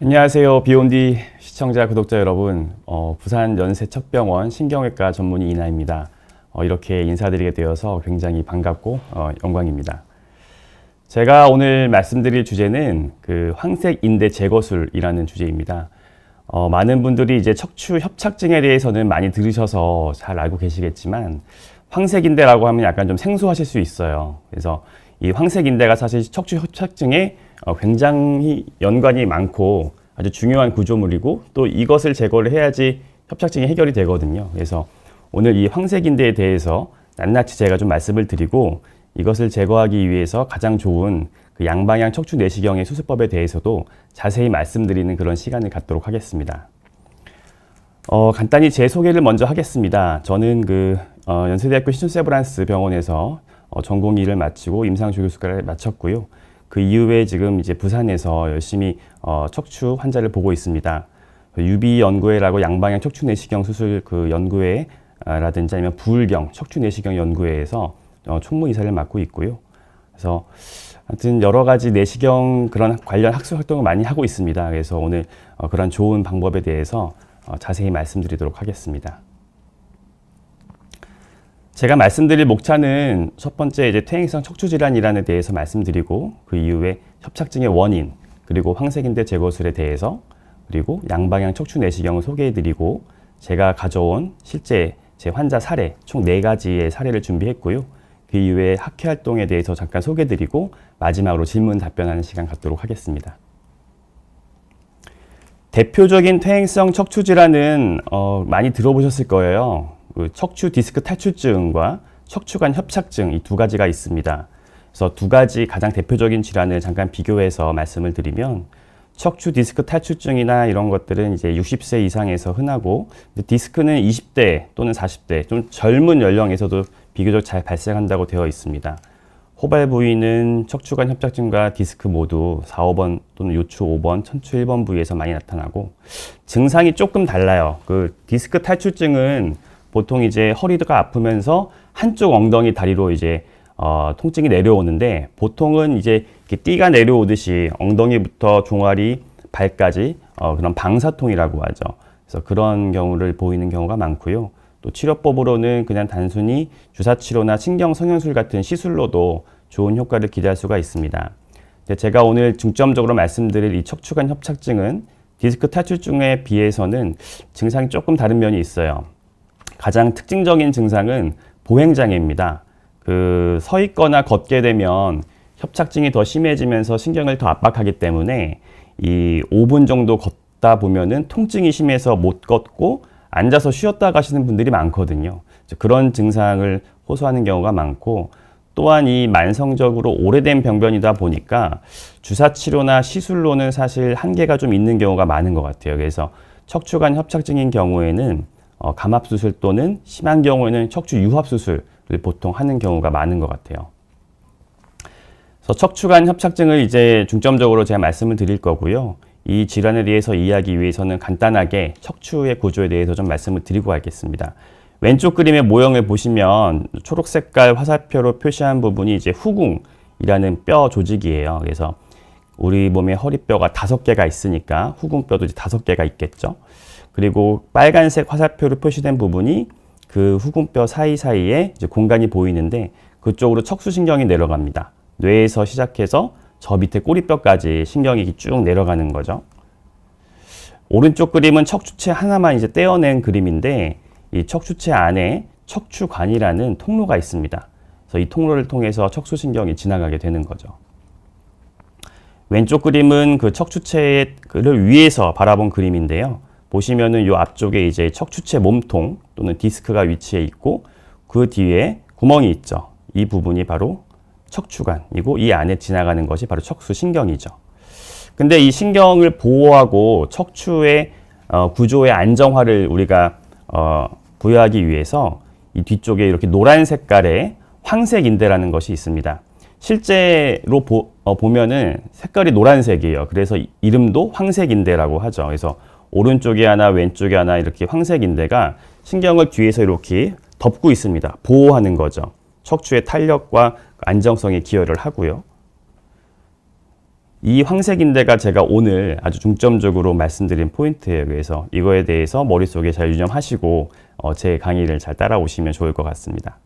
안녕하세요. 비욘디 시청자, 구독자 여러분. 부산 연세척병원 신경외과 전문의 이나입니다. 이렇게 인사드리게 되어서 굉장히 반갑고 영광입니다. 제가 오늘 말씀드릴 주제는 그 황색인대 제거술이라는 주제입니다. 많은 분들이 이제 척추 협착증에 대해서는 많이 들으셔서 잘 알고 계시겠지만 황색인대라고 하면 약간 좀 생소하실 수 있어요. 그래서 이 황색인대가 사실 척추 협착증에 굉장히 연관이 많고 아주 중요한 구조물이고 또 이것을 제거를 해야지 협착증이 해결이 되거든요. 그래서 오늘 이 황색인대에 대해서 낱낱이 제가 좀 말씀을 드리고 이것을 제거하기 위해서 가장 좋은 그 양방향 척추 내시경의 수술법에 대해서도 자세히 말씀드리는 그런 시간을 갖도록 하겠습니다. 간단히 제 소개를 먼저 하겠습니다. 저는 연세대학교 신촌세브란스 병원에서 전공 2를 마치고 임상조교수과를 마쳤고요. 그 이후에 지금 이제 부산에서 열심히 척추 환자를 보고 있습니다. 유비연구회라고 양방향 척추 내시경 수술 그 연구회라든지 아니면 부울경 척추 내시경 연구회에서 총무이사를 맡고 있고요. 그래서 하여튼 여러 가지 내시경 그런 관련 학술 활동을 많이 하고 있습니다. 그래서 오늘 그런 좋은 방법에 대해서 자세히 말씀드리도록 하겠습니다. 제가 말씀드릴 목차는 첫 번째 이제 퇴행성 척추질환이라는 대해서 말씀드리고 그 이후에 협착증의 원인 그리고 황색인대 제거술에 대해서 그리고 양방향 척추 내시경을 소개해드리고 제가 가져온 실제 제 환자 사례 총 4가지의 사례를 준비했고요. 그 이후에 학회 활동에 대해서 잠깐 소개해드리고 마지막으로 질문 답변하는 시간 갖도록 하겠습니다. 대표적인 퇴행성 척추질환은 많이 들어보셨을 거예요. 척추 디스크 탈출증과 척추관 협착증 이 2가지가 있습니다. 그래서 2가지 가장 대표적인 질환을 잠깐 비교해서 말씀을 드리면 척추 디스크 탈출증이나 이런 것들은 이제 60세 이상에서 흔하고 디스크는 20대 또는 40대 좀 젊은 연령에서도 비교적 잘 발생한다고 되어 있습니다. 호발 부위는 척추관 협착증과 디스크 모두 4, 5번 또는 요추 5번, 천추 1번 부위에서 많이 나타나고 증상이 조금 달라요. 그 디스크 탈출증은 보통 이제 허리가 아프면서 한쪽 엉덩이 다리로 이제 통증이 내려오는데 보통은 이제 이렇게 띠가 내려오듯이 엉덩이부터 종아리, 발까지 그런 방사통이라고 하죠. 그래서 그런 경우를 보이는 경우가 많고요. 또 치료법으로는 그냥 단순히 주사치료나 신경성형술 같은 시술로도 좋은 효과를 기대할 수가 있습니다. 근데 제가 오늘 중점적으로 말씀드릴 이 척추관 협착증은 디스크 탈출증에 비해서는 증상이 조금 다른 면이 있어요. 가장 특징적인 증상은 보행장애입니다. 서 있거나 걷게 되면 협착증이 더 심해지면서 신경을 더 압박하기 때문에 이 5분 정도 걷다 보면은 통증이 심해서 못 걷고 앉아서 쉬었다 가시는 분들이 많거든요. 그런 증상을 호소하는 경우가 많고 또한 이 만성적으로 오래된 병변이다 보니까 주사치료나 시술로는 사실 한계가 좀 있는 경우가 많은 것 같아요. 그래서 척추관 협착증인 경우에는 감압수술 또는 심한 경우에는 척추 유합수술을 보통 하는 경우가 많은 것 같아요. 그래서 척추관 협착증을 이제 중점적으로 제가 말씀을 드릴 거고요. 이 질환에 대해서 이해하기 위해서는 간단하게 척추의 구조에 대해서 좀 말씀을 드리고 가겠습니다. 왼쪽 그림의 모형을 보시면 초록 색깔 화살표로 표시한 부분이 이제 후궁이라는 뼈 조직이에요. 그래서 우리 몸에 허리뼈가 5개가 있으니까 후궁뼈도 이제 5개가 있겠죠. 그리고 빨간색 화살표로 표시된 부분이 그 후궁뼈 사이사이에 이제 공간이 보이는데 그쪽으로 척수신경이 내려갑니다. 뇌에서 시작해서 저 밑에 꼬리뼈까지 신경이 쭉 내려가는 거죠. 오른쪽 그림은 척추체 하나만 이제 떼어낸 그림인데 이 척추체 안에 척추관이라는 통로가 있습니다. 그래서 이 통로를 통해서 척수신경이 지나가게 되는 거죠. 왼쪽 그림은 그 척추체를 위에서 바라본 그림인데요. 보시면은 요 앞쪽에 이제 척추체 몸통 또는 디스크가 위치해 있고 그 뒤에 구멍이 있죠. 이 부분이 바로 척추관이고 이 안에 지나가는 것이 바로 척수신경이죠. 근데 이 신경을 보호하고 척추의 구조의 안정화를 우리가 부여하기 위해서 이 뒤쪽에 이렇게 노란 색깔의 황색인대라는 것이 있습니다. 실제로 보면은 색깔이 노란색이에요. 그래서 이름도 황색인대라고 하죠. 그래서 오른쪽에 하나 왼쪽에 하나 이렇게 황색인대가 신경을 뒤에서 이렇게 덮고 있습니다. 보호하는 거죠. 척추의 탄력과 안정성에 기여를 하고요. 이 황색인대가 제가 오늘 아주 중점적으로 말씀드린 포인트예요. 그래서 이거에 대해서 머릿속에 잘 유념하시고 제 강의를 잘 따라오시면 좋을 것 같습니다.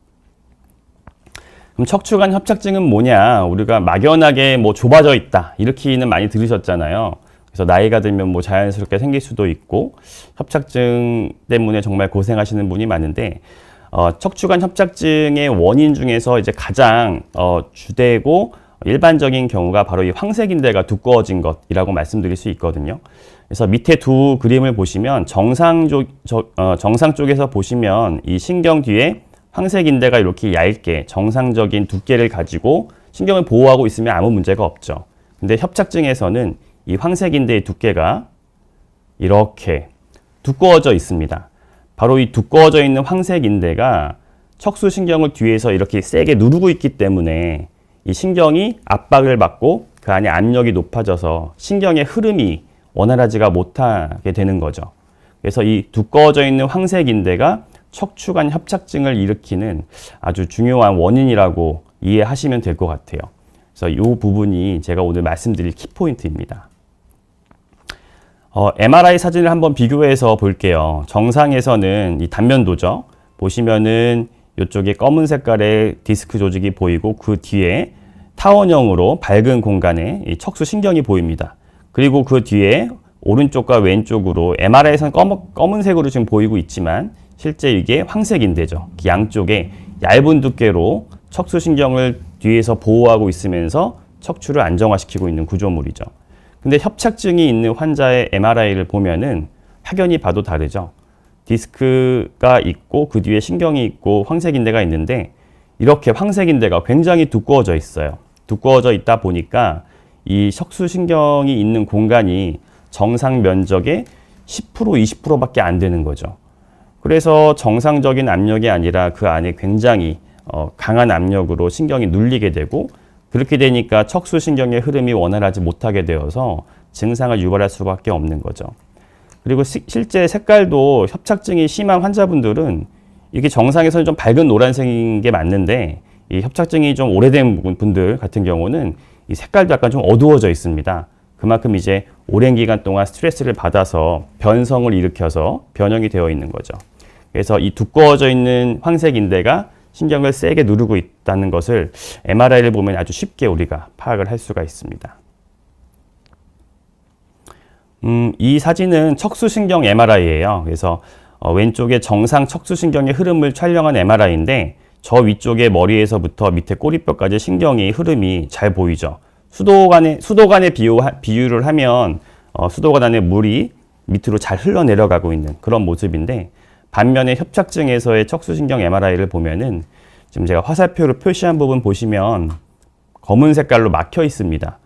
그럼 척추관 협착증은 뭐냐? 우리가 막연하게 뭐 좁아져 있다 이렇게는 많이 들으셨잖아요. 그래서 나이가 들면 뭐 자연스럽게 생길 수도 있고 협착증 때문에 정말 고생하시는 분이 많은데 척추관 협착증의 원인 중에서 이제 가장 주되고 일반적인 경우가 바로 이 황색인대가 두꺼워진 것이라고 말씀드릴 수 있거든요. 그래서 밑에 두 그림을 보시면 정상 쪽에서 보시면 이 신경 뒤에 황색인대가 이렇게 얇게 정상적인 두께를 가지고 신경을 보호하고 있으면 아무 문제가 없죠. 근데 협착증에서는 이 황색인대의 두께가 이렇게 두꺼워져 있습니다. 바로 이 두꺼워져 있는 황색인대가 척수신경을 뒤에서 이렇게 세게 누르고 있기 때문에 이 신경이 압박을 받고 그 안에 압력이 높아져서 신경의 흐름이 원활하지가 못하게 되는 거죠. 그래서 이 두꺼워져 있는 황색인대가 척추관 협착증을 일으키는 아주 중요한 원인이라고 이해하시면 될 것 같아요. 그래서 이 부분이 제가 오늘 말씀드릴 키포인트입니다. MRI 사진을 한번 비교해서 볼게요. 정상에서는 이 단면도죠. 보시면은 이쪽에 검은 색깔의 디스크 조직이 보이고 그 뒤에 타원형으로 밝은 공간에 이 척수신경이 보입니다. 그리고 그 뒤에 오른쪽과 왼쪽으로 MRI에서는 검은색으로 지금 보이고 있지만 실제 이게 황색인대죠. 양쪽에 얇은 두께로 척수신경을 뒤에서 보호하고 있으면서 척추를 안정화시키고 있는 구조물이죠. 근데 협착증이 있는 환자의 MRI를 보면은 확연히 봐도 다르죠. 디스크가 있고 그 뒤에 신경이 있고 황색인대가 있는데 이렇게 황색인대가 굉장히 두꺼워져 있어요. 두꺼워져 있다 보니까 이 척수신경이 있는 공간이 정상 면적의 10% 20%밖에 안 되는 거죠. 그래서 정상적인 압력이 아니라 그 안에 굉장히 강한 압력으로 신경이 눌리게 되고 그렇게 되니까 척수신경의 흐름이 원활하지 못하게 되어서 증상을 유발할 수밖에 없는 거죠. 그리고 실제 색깔도 협착증이 심한 환자분들은 이게 정상에서는 좀 밝은 노란색인 게 맞는데 이 협착증이 좀 오래된 분들 같은 경우는 이 색깔도 약간 좀 어두워져 있습니다. 그만큼 이제 오랜 기간 동안 스트레스를 받아서 변성을 일으켜서 변형이 되어 있는 거죠. 그래서 이 두꺼워져 있는 황색인대가 신경을 세게 누르고 있다는 것을 MRI를 보면 아주 쉽게 우리가 파악을 할 수가 있습니다. 이 사진은 척수신경 MRI예요. 그래서 왼쪽에 정상 척수신경의 흐름을 촬영한 MRI인데 저 위쪽에 머리에서부터 밑에 꼬리뼈까지 신경의 흐름이 잘 보이죠. 수도관에 비유를 하면 수도관 안에 물이 밑으로 잘 흘러내려가고 있는 그런 모습인데 반면에 협착증에서의 척수신경 MRI를 보면은 지금 제가 화살표로 표시한 부분 보시면 검은 색깔로 막혀 있습니다.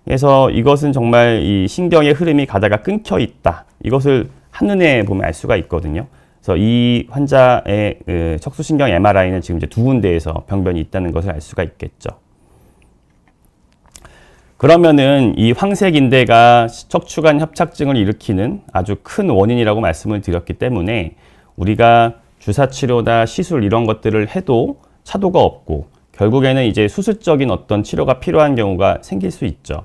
그래서 이것은 정말 이 신경의 흐름이 가다가 끊겨 있다. 이것을 한눈에 보면 알 수가 있거든요. 그래서 이 환자의 척수신경 MRI는 지금 이제 두 군데에서 병변이 있다는 것을 알 수가 있겠죠. 그러면은 이 황색인대가 척추관 협착증을 일으키는 아주 큰 원인이라고 말씀을 드렸기 때문에 우리가 주사치료나 시술 이런 것들을 해도 차도가 없고 결국에는 이제 수술적인 어떤 치료가 필요한 경우가 생길 수 있죠.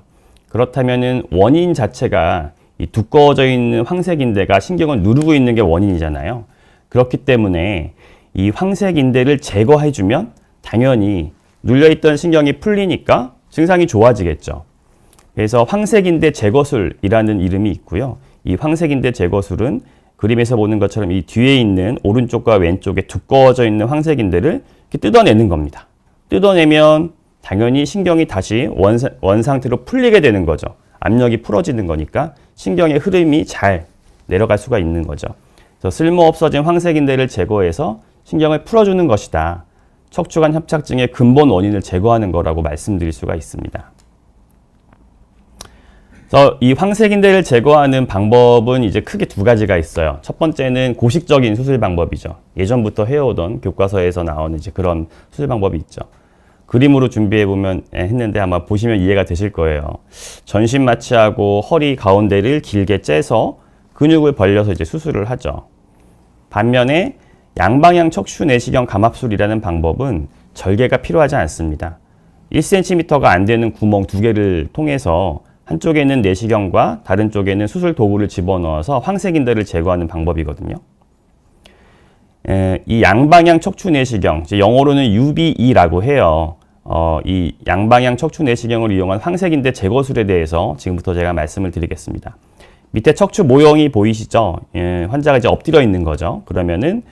그렇다면은 원인 자체가 이 두꺼워져 있는 황색인대가 신경을 누르고 있는 게 원인이잖아요. 그렇기 때문에 이 황색인대를 제거해주면 당연히 눌려있던 신경이 풀리니까 증상이 좋아지겠죠. 그래서 황색인대 제거술이라는 이름이 있고요. 이 황색인대 제거술은 그림에서 보는 것처럼 이 뒤에 있는 오른쪽과 왼쪽에 두꺼워져 있는 황색인대를 이렇게 뜯어내는 겁니다. 뜯어내면 당연히 신경이 다시 원 상태로 풀리게 되는 거죠. 압력이 풀어지는 거니까 신경의 흐름이 잘 내려갈 수가 있는 거죠. 그래서 쓸모없어진 황색인대를 제거해서 신경을 풀어주는 것이다. 척추관 협착증의 근본 원인을 제거하는 거라고 말씀드릴 수가 있습니다. 그래서 이 황색인대를 제거하는 방법은 이제 크게 두 가지가 있어요. 첫 번째는 고식적인 수술 방법이죠. 예전부터 해오던 교과서에서 나오는 이제 그런 수술 방법이 있죠. 그림으로 준비해보면 했는데 아마 보시면 이해가 되실 거예요. 전신 마취하고 허리 가운데를 길게 째서 근육을 벌려서 이제 수술을 하죠. 반면에 양방향 척추 내시경 감압술이라는 방법은 절개가 필요하지 않습니다. 1cm가 안 되는 구멍 두 개를 통해서 한쪽에는 내시경과 다른 쪽에는 수술 도구를 집어넣어서 황색인대를 제거하는 방법이거든요. 이 양방향 척추 내시경, 영어로는 UBE라고 해요. 이 양방향 척추 내시경을 이용한 황색인대 제거술에 대해서 지금부터 제가 말씀을 드리겠습니다. 밑에 척추 모형이 보이시죠? 환자가 이제 엎드려 있는 거죠. 그러면은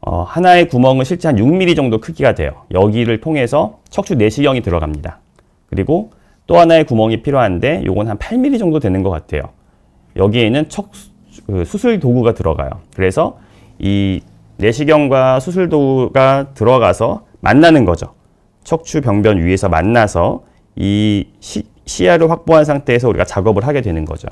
하나의 구멍은 실제 한 6mm 정도 크기가 돼요. 여기를 통해서 척추 내시경이 들어갑니다. 그리고 또 하나의 구멍이 필요한데 요건 한 8mm 정도 되는 것 같아요. 여기에는 수술 도구가 들어가요. 그래서 이 내시경과 수술 도구가 들어가서 만나는 거죠. 척추 병변 위에서 만나서 이 시야를 확보한 상태에서 우리가 작업을 하게 되는 거죠.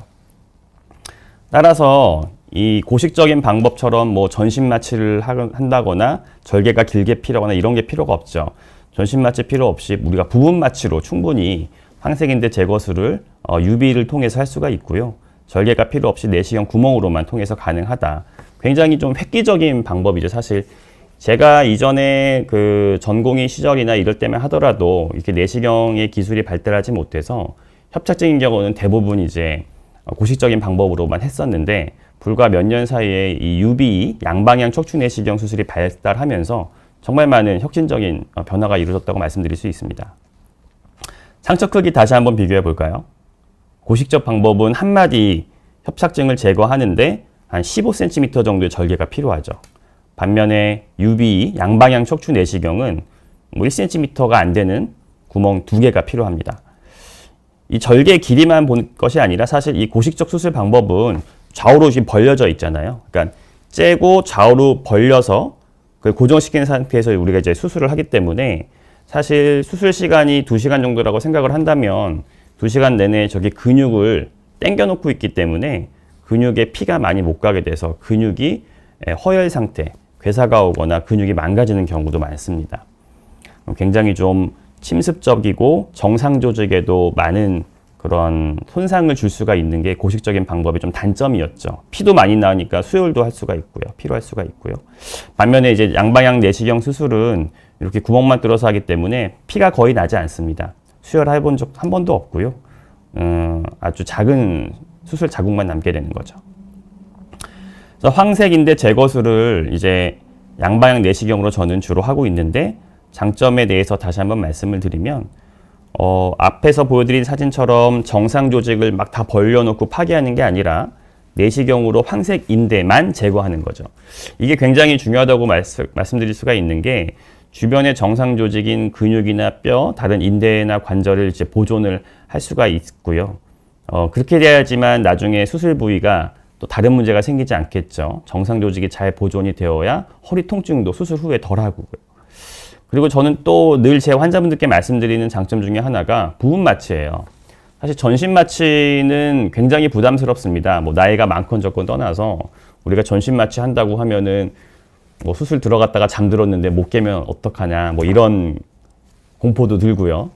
따라서 이 고식적인 방법처럼 뭐 전신 마취를 한다거나 절개가 길게 필요하거나 이런 게 필요가 없죠. 전신 마취 필요 없이 우리가 부분 마취로 충분히 황색인대 제거술을 UV를 통해서 할 수가 있고요. 절개가 필요 없이 내시경 구멍으로만 통해서 가능하다. 굉장히 좀 획기적인 방법이죠. 사실 제가 이전에 그 전공의 시절이나 이럴 때만 하더라도 이렇게 내시경의 기술이 발달하지 못해서 협착증인 경우는 대부분 이제 고식적인 방법으로만 했었는데 불과 몇 년 사이에 이 UBE 양방향 척추 내시경 수술이 발달하면서 정말 많은 혁신적인 변화가 이루어졌다고 말씀드릴 수 있습니다. 상처 크기 다시 한번 비교해 볼까요? 고식적 방법은 한 마디 협착증을 제거하는데 한 15cm 정도의 절개가 필요하죠. 반면에 UBE 양방향 척추 내시경은 뭐 1cm가 안 되는 구멍 2개가 필요합니다. 이 절개 길이만 본 것이 아니라 사실 이 고식적 수술 방법은 좌우로 지금 벌려져 있잖아요. 그러니까 째고 좌우로 벌려서 그걸 고정시킨 상태에서 우리가 이제 수술을 하기 때문에 사실 수술 시간이 2시간 정도라고 생각을 한다면 2시간 내내 저기 근육을 당겨 놓고 있기 때문에 근육에 피가 많이 못 가게 돼서 근육이 허열 상태, 괴사가 오거나 근육이 망가지는 경우도 많습니다. 굉장히 좀 침습적이고 정상 조직에도 많은 그런 손상을 줄 수가 있는 게 고식적인 방법의 좀 단점이었죠. 피도 많이 나오니까 수혈도 할 수가 있고요. 필요할 수가 있고요. 반면에 이제 양방향 내시경 수술은 이렇게 구멍만 뚫어서 하기 때문에 피가 거의 나지 않습니다. 수혈해 본 적 한 번도 없고요. 아주 작은 수술 자국만 남게 되는 거죠. 그래서 황색인대 제거술을 이제 양방향 내시경으로 저는 주로 하고 있는데 장점에 대해서 다시 한번 말씀을 드리면 앞에서 보여드린 사진처럼 정상 조직을 막 다 벌려놓고 파괴하는 게 아니라 내시경으로 황색인대만 제거하는 거죠. 이게 굉장히 중요하다고 말씀드릴 수가 있는 게 주변의 정상 조직인 근육이나 뼈, 다른 인대나 관절을 이제 보존을 할 수가 있고요. 그렇게 돼야지만 나중에 수술 부위가 또 다른 문제가 생기지 않겠죠. 정상 조직이 잘 보존이 되어야 허리 통증도 수술 후에 덜하고요. 그리고 저는 또 늘 제 환자분들께 말씀드리는 장점 중에 하나가 부분 마취예요. 사실 전신 마취는 굉장히 부담스럽습니다. 뭐 나이가 많건 적건 떠나서 우리가 전신 마취 한다고 하면은 뭐 수술 들어갔다가 잠들었는데 못 깨면 어떡하냐 뭐 이런 공포도 들고요.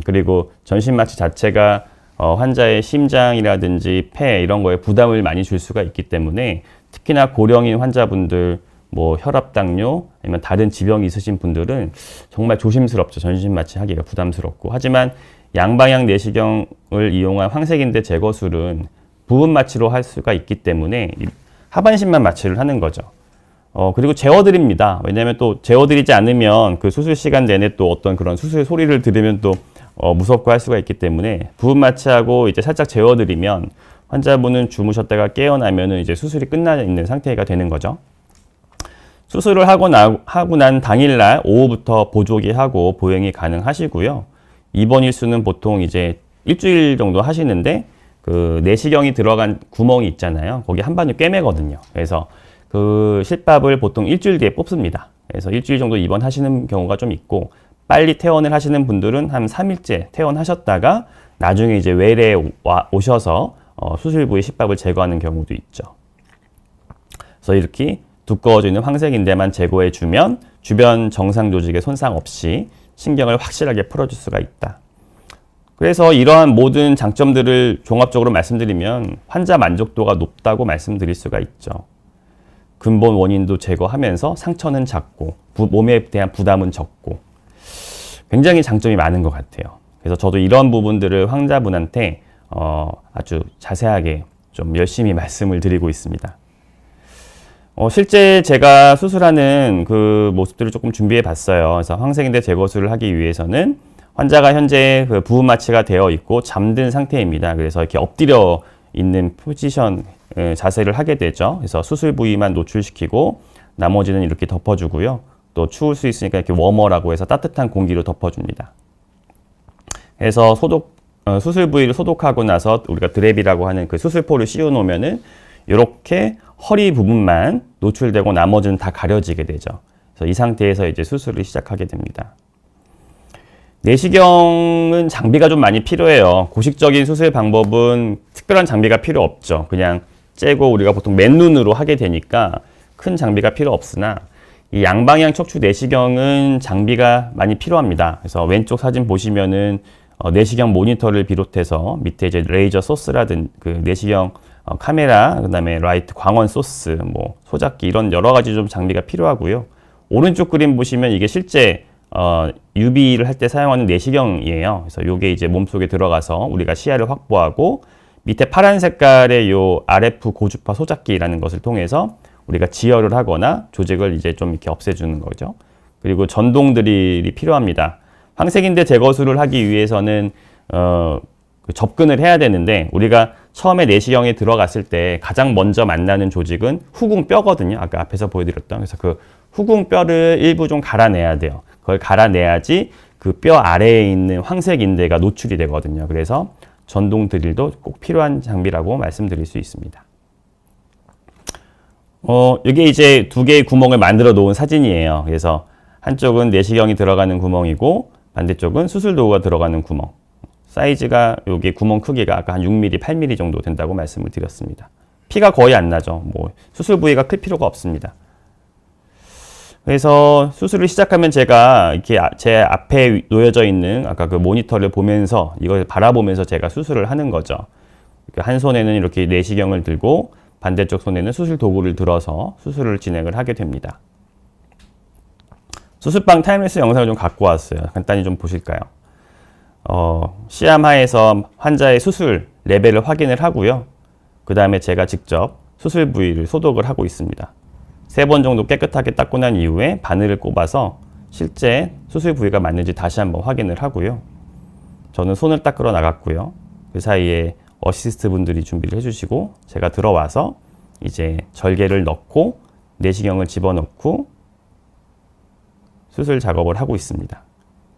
그리고 전신 마취 자체가 환자의 심장이라든지 폐 이런 거에 부담을 많이 줄 수가 있기 때문에 특히나 고령인 환자분들 뭐 혈압당뇨 아니면 다른 지병이 있으신 분들은 정말 조심스럽죠. 전신 마취하기가 부담스럽고. 하지만 양방향 내시경을 이용한 황색인대 제거술은 부분 마취로 할 수가 있기 때문에 하반신만 마취를 하는 거죠. 그리고 재워드립니다. 왜냐하면 또 재워드리지 않으면 그 수술 시간 내내 또 어떤 그런 수술 소리를 들으면 또 무섭고 할 수가 있기 때문에 부분 마취하고 이제 살짝 재워드리면 환자분은 주무셨다가 깨어나면은 이제 수술이 끝나 있는 상태가 되는 거죠. 수술을 하고 난 당일날 오후부터 보조기 하고 보행이 가능하시고요. 입원 일수는 보통 이제 일주일 정도 하시는데 그 내시경이 들어간 구멍이 있잖아요. 거기 한 반을 꿰매거든요. 그래서 그 실밥을 보통 일주일 뒤에 뽑습니다. 그래서 일주일 정도 입원하시는 경우가 좀 있고 빨리 퇴원을 하시는 분들은 한 3일째 퇴원하셨다가 나중에 이제 외래에 오셔서 수술 부위 실밥을 제거하는 경우도 있죠. 그래서 이렇게 두꺼워지는 황색인대만 제거해주면 주변 정상 조직의 손상 없이 신경을 확실하게 풀어줄 수가 있다. 그래서 이러한 모든 장점들을 종합적으로 말씀드리면 환자 만족도가 높다고 말씀드릴 수가 있죠. 근본 원인도 제거하면서 상처는 작고 몸에 대한 부담은 적고 굉장히 장점이 많은 것 같아요. 그래서 저도 이런 부분들을 환자분한테 아주 자세하게 좀 열심히 말씀을 드리고 있습니다. 실제 제가 수술하는 그 모습들을 조금 준비해 봤어요. 그래서 황색인대 제거술을 하기 위해서는 환자가 현재 그 부분 마취가 되어 있고 잠든 상태입니다. 그래서 이렇게 엎드려 있는 포지션 자세를 하게 되죠. 그래서 수술 부위만 노출시키고 나머지는 이렇게 덮어주고요. 또 추울 수 있으니까 이렇게 워머라고 해서 따뜻한 공기로 덮어줍니다. 그래서 수술 부위를 소독하고 나서 우리가 드랩이라고 하는 그 수술포를 씌워 놓으면은 이렇게 허리 부분만 노출되고 나머지는 다 가려지게 되죠. 그래서 이 상태에서 이제 수술을 시작하게 됩니다. 내시경은 장비가 좀 많이 필요해요. 고식적인 수술 방법은 특별한 장비가 필요 없죠. 그냥 째고 우리가 보통 맨눈으로 하게 되니까 큰 장비가 필요 없으나 이 양방향 척추 내시경은 장비가 많이 필요합니다. 그래서 왼쪽 사진 보시면은 내시경 모니터를 비롯해서 밑에 이제 레이저 소스라든 그 내시경 카메라, 그다음에 라이트 광원 소스, 뭐 소작기 이런 여러 가지 좀 장비가 필요하고요. 오른쪽 그림 보시면 이게 실제 UV를 할 때 사용하는 내시경이에요. 그래서 이게 이제 몸속에 들어가서 우리가 시야를 확보하고 밑에 파란 색깔의 요 RF 고주파 소작기라는 것을 통해서 우리가 지혈을 하거나 조직을 이제 좀 이렇게 없애주는 거죠. 그리고 전동 드릴이 필요합니다. 황색인대 제거술을 하기 위해서는 접근을 해야 되는데 우리가 처음에 내시경에 들어갔을 때 가장 먼저 만나는 조직은 후궁뼈거든요. 아까 앞에서 보여드렸던. 그래서 그 후궁뼈를 일부 좀 갈아내야 돼요. 그걸 갈아내야지 그 뼈 아래에 있는 황색인대가 노출이 되거든요. 그래서 전동 드릴도 꼭 필요한 장비라고 말씀드릴 수 있습니다. 이게 이제 두 개의 구멍을 만들어 놓은 사진이에요. 그래서 한쪽은 내시경이 들어가는 구멍이고 반대쪽은 수술 도구가 들어가는 구멍. 사이즈가 여기 구멍 크기가 아까 한 6mm, 8mm 정도 된다고 말씀을 드렸습니다. 피가 거의 안 나죠. 뭐 수술 부위가 클 필요가 없습니다. 그래서 수술을 시작하면 제가 이렇게 제 앞에 놓여져 있는 아까 그 모니터를 보면서 이걸 바라보면서 제가 수술을 하는 거죠. 한 손에는 이렇게 내시경을 들고 반대쪽 손에는 수술 도구를 들어서 수술을 진행을 하게 됩니다. 수술방 타임랩스 영상을 좀 갖고 왔어요. 간단히 좀 보실까요? 시암하에서 환자의 수술 레벨을 확인을 하고요. 그 다음에 제가 직접 수술 부위를 소독을 하고 있습니다. 3번 정도 깨끗하게 닦고 난 이후에 바늘을 꼽아서 실제 수술 부위가 맞는지 다시 한번 확인을 하고요. 저는 손을 닦으러 나갔고요. 그 사이에 어시스트 분들이 준비를 해주시고 제가 들어와서 이제 절개를 넣고 내시경을 집어넣고 수술 작업을 하고 있습니다.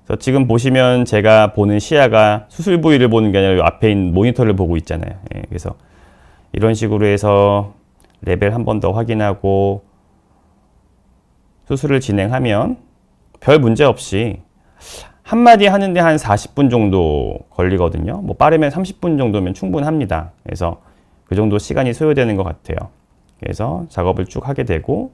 그래서 지금 보시면 제가 보는 시야가 수술 부위를 보는 게 아니라 앞에 있는 모니터를 보고 있잖아요. 그래서 이런 식으로 해서 레벨 한 번 더 확인하고 수술을 진행하면 별 문제 없이 한마디 하는데 한 40분 정도 걸리거든요. 뭐 빠르면 30분 정도면 충분합니다. 그래서 그 정도 시간이 소요되는 것 같아요. 그래서 작업을 쭉 하게 되고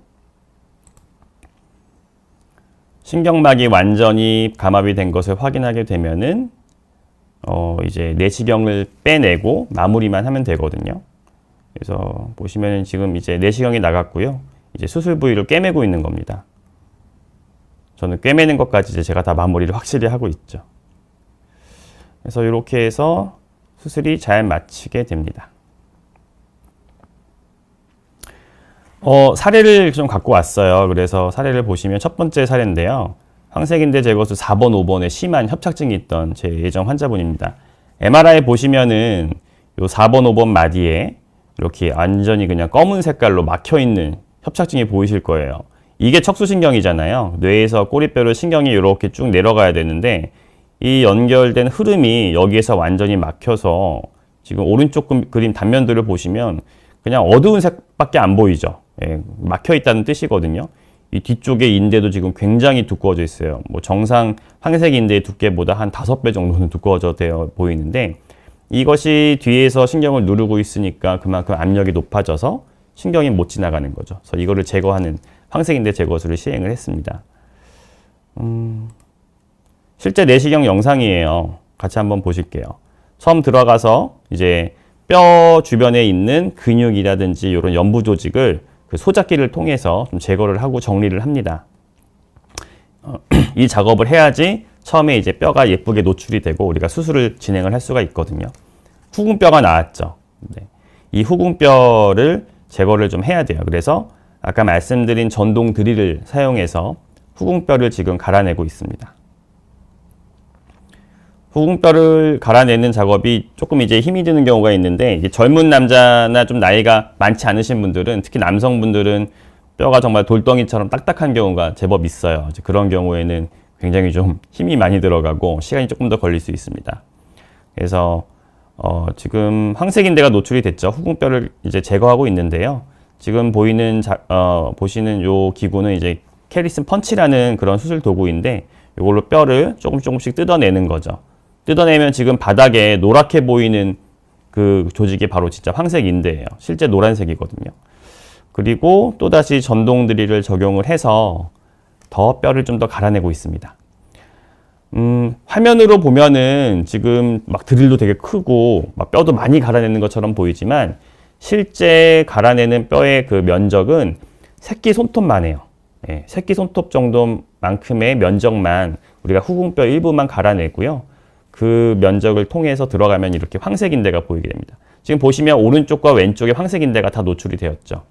신경막이 완전히 감압이 된 것을 확인하게 되면은 이제 내시경을 빼내고 마무리만 하면 되거든요. 그래서 보시면 지금 이제 내시경이 나갔고요. 이제 수술 부위를 꿰매고 있는 겁니다. 저는 꿰매는 것까지 이제 제가 다 마무리를 확실히 하고 있죠. 그래서 이렇게 해서 수술이 잘 마치게 됩니다. 사례를 좀 갖고 왔어요. 그래서 사례를 보시면 첫 번째 사례인데요. 황색인대 제거술 4번, 5번에 심한 협착증이 있던 제 예전 환자분입니다. MRI 보시면은 요 4번, 5번 마디에 이렇게 완전히 그냥 검은 색깔로 막혀 있는 협착증이 보이실 거예요. 이게 척수신경이잖아요. 뇌에서 꼬리뼈로 신경이 이렇게 쭉 내려가야 되는데 이 연결된 흐름이 여기에서 완전히 막혀서 지금 오른쪽 그림 단면들을 보시면 그냥 어두운 색밖에 안 보이죠. 막혀 있다는 뜻이거든요. 이 뒤쪽에 인대도 지금 굉장히 두꺼워져 있어요. 뭐 정상 황색 인대의 두께보다 한 5배 정도는 두꺼워져 되어 보이는데 이것이 뒤에서 신경을 누르고 있으니까 그만큼 압력이 높아져서 신경이 못 지나가는 거죠. 그래서 이거를 제거하는 황색인대 제거술을 시행을 했습니다. 실제 내시경 영상이에요. 같이 한번 보실게요. 처음 들어가서 이제 뼈 주변에 있는 근육이라든지 이런 연부 조직을 그 소작기를 통해서 좀 제거를 하고 정리를 합니다. 이 작업을 해야지 처음에 이제 뼈가 예쁘게 노출이 되고 우리가 수술을 진행을 할 수가 있거든요. 후궁뼈가 나왔죠. 네. 이 후궁뼈를 제거를 좀 해야 돼요. 그래서 아까 말씀드린 전동 드릴을 사용해서 후궁뼈를 지금 갈아내고 있습니다. 후궁뼈를 갈아내는 작업이 조금 이제 힘이 드는 경우가 있는데, 이게 젊은 남자나 좀 나이가 많지 않으신 분들은, 특히 남성분들은 뼈가 정말 돌덩이처럼 딱딱한 경우가 제법 있어요. 이제 그런 경우에는 굉장히 좀 힘이 많이 들어가고 시간이 조금 더 걸릴 수 있습니다. 그래서 지금 황색인대가 노출이 됐죠. 후궁뼈를 이제 제거하고 있는데요. 지금 보시는 요 기구는 이제 캐리슨 펀치라는 그런 수술 도구인데, 이걸로 뼈를 조금씩 뜯어내는 거죠. 뜯어내면 지금 바닥에 노랗게 보이는 그 조직이 바로 진짜 황색인대예요. 실제 노란색이거든요. 그리고 또다시 전동 드릴을 적용을 해서 더 뼈를 좀 더 갈아내고 있습니다. 화면으로 보면은 지금 막 드릴도 되게 크고 막 뼈도 많이 갈아내는 것처럼 보이지만, 실제 갈아내는 뼈의 그 면적은 새끼 손톱만 해요. 예, 새끼 손톱 정도만큼의 면적만 우리가 후궁뼈 일부만 갈아내고요. 그 면적을 통해서 들어가면 이렇게 황색인대가 보이게 됩니다. 지금 보시면 오른쪽과 왼쪽에 황색인대가 다 노출이 되었죠.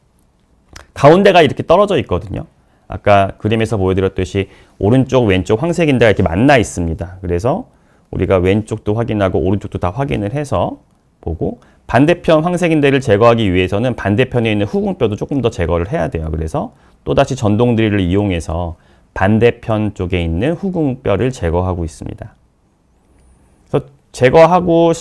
가운데가 이렇게 떨어져 있거든요. 아까 그림에서 보여드렸듯이 오른쪽, 왼쪽 황색인대가 이렇게 만나 있습니다. 그래서 우리가 왼쪽도 확인하고 오른쪽도 다 확인을 해서 보고, 반대편 황색인대를 제거하기 위해서는 반대편에 있는 후궁뼈도 조금 더 제거를 해야 돼요. 그래서 또다시 전동 드릴을 이용해서 반대편 쪽에 있는 후궁뼈를 제거하고 있습니다. 그래서 제거하고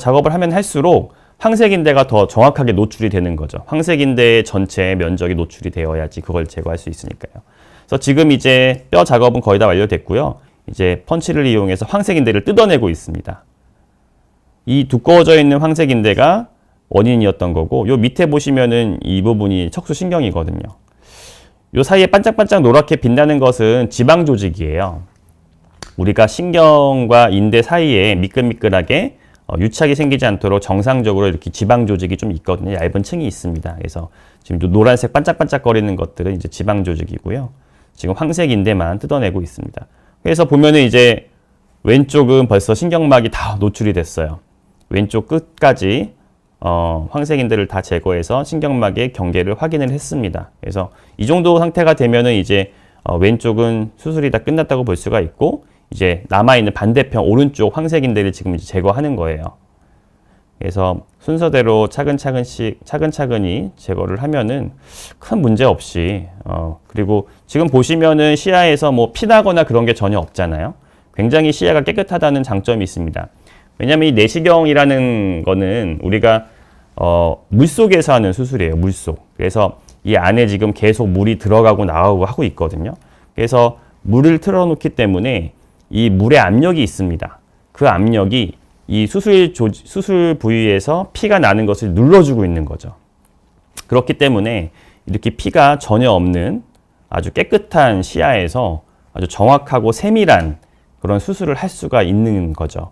작업을 하면 할수록 황색인대가 더 정확하게 노출이 되는 거죠. 황색인대의 전체 면적이 노출이 되어야지 그걸 제거할 수 있으니까요. 그래서 지금 이제 뼈 작업은 거의 다 완료됐고요. 이제 펀치를 이용해서 황색인대를 뜯어내고 있습니다. 이 두꺼워져 있는 황색인대가 원인이었던 거고, 요 밑에 보시면은 이 부분이 척수신경이거든요. 요 사이에 반짝반짝 노랗게 빛나는 것은 지방 조직이에요. 우리가 신경과 인대 사이에 미끌미끌하게 유착이 생기지 않도록 정상적으로 이렇게 지방 조직이 좀 있거든요. 얇은 층이 있습니다. 그래서 지금 노란색 반짝반짝거리는 것들은 이제 지방 조직이고요. 지금 황색인대만 뜯어내고 있습니다. 그래서 보면은 이제 왼쪽은 벌써 신경막이 다 노출이 됐어요. 왼쪽 끝까지 황색인대를 다 제거해서 신경막의 경계를 확인을 했습니다. 그래서 이 정도 상태가 되면은 이제 왼쪽은 수술이 다 끝났다고 볼 수가 있고, 이제 남아있는 반대편 오른쪽 황색인대를 지금 이제 제거하는 거예요. 그래서 순서대로 차근차근히 제거를 하면은 큰 문제 없이, 그리고 지금 보시면은 시야에서 뭐 피나거나 그런 게 전혀 없잖아요. 굉장히 시야가 깨끗하다는 장점이 있습니다. 왜냐하면 이 내시경이라는 거는 우리가 물속에서 하는 수술이에요. 물속. 그래서 이 안에 지금 계속 물이 들어가고 나가고 하고 있거든요. 그래서 물을 틀어놓기 때문에 이 물의 압력이 있습니다. 그 압력이 이 수술 부위에서 피가 나는 것을 눌러주고 있는 거죠. 그렇기 때문에 이렇게 피가 전혀 없는 아주 깨끗한 시야에서 아주 정확하고 세밀한 그런 수술을 할 수가 있는 거죠.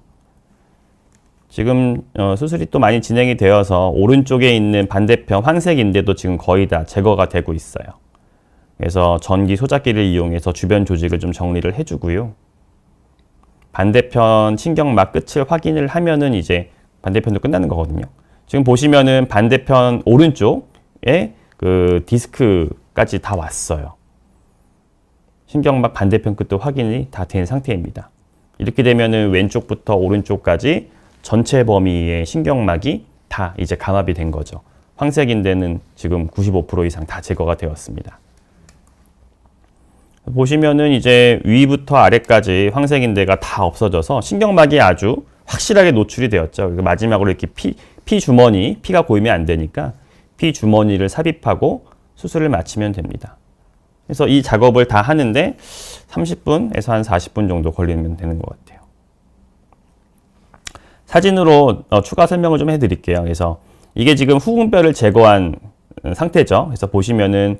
지금 수술이 또 많이 진행이 되어서 오른쪽에 있는 반대편 황색인대도 지금 거의 다 제거가 되고 있어요. 그래서 전기 소작기를 이용해서 주변 조직을 좀 정리를 해주고요. 반대편 신경막 끝을 확인을 하면은 이제 반대편도 끝나는 거거든요. 지금 보시면은 반대편 오른쪽에 그 디스크까지 다 왔어요. 신경막 반대편 끝도 확인이 다 된 상태입니다. 이렇게 되면은 왼쪽부터 오른쪽까지 전체 범위의 신경막이 다 이제 감압이 된 거죠. 황색인대는 지금 95% 이상 다 제거가 되었습니다. 보시면은 이제 위부터 아래까지 황색인대가 다 없어져서 신경막이 아주 확실하게 노출이 되었죠. 마지막으로 이렇게 피 주머니, 피가 보이면 안 되니까 피 주머니를 삽입하고 수술을 마치면 됩니다. 그래서 이 작업을 다 하는데 30분에서 한 40분 정도 걸리면 되는 것 같아요. 사진으로 추가 설명을 좀 해드릴게요. 그래서 이게 지금 후궁뼈를 제거한 상태죠. 그래서 보시면은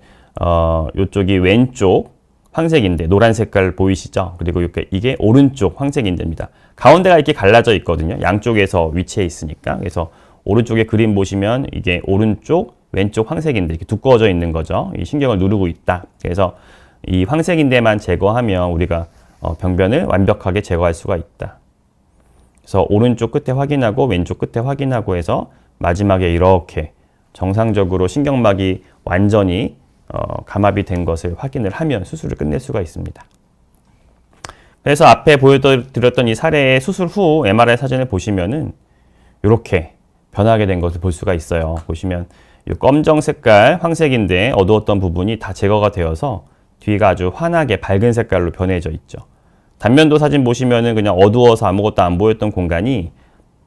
이쪽이 왼쪽 황색인대, 노란 색깔 보이시죠? 그리고 이게 오른쪽 황색인대입니다. 가운데가 이렇게 갈라져 있거든요. 양쪽에서 위치해 있으니까. 그래서 오른쪽에 그림 보시면 이게 오른쪽, 왼쪽 황색인대 이렇게 두꺼워져 있는 거죠. 이 신경을 누르고 있다. 그래서 이 황색인대만 제거하면 우리가 병변을 완벽하게 제거할 수가 있다. 그래서 오른쪽 끝에 확인하고 왼쪽 끝에 확인하고 해서 마지막에 이렇게 정상적으로 신경막이 완전히 감압이 된 것을 확인을 하면 수술을 끝낼 수가 있습니다. 그래서 앞에 보여드렸던 이 사례의 수술 후 MRI 사진을 보시면은 이렇게 변하게 된 것을 볼 수가 있어요. 보시면 이 검정 색깔 황색인데 어두웠던 부분이 다 제거가 되어서 뒤가 아주 환하게 밝은 색깔로 변해져 있죠. 단면도 사진 보시면은 그냥 어두워서 아무것도 안 보였던 공간이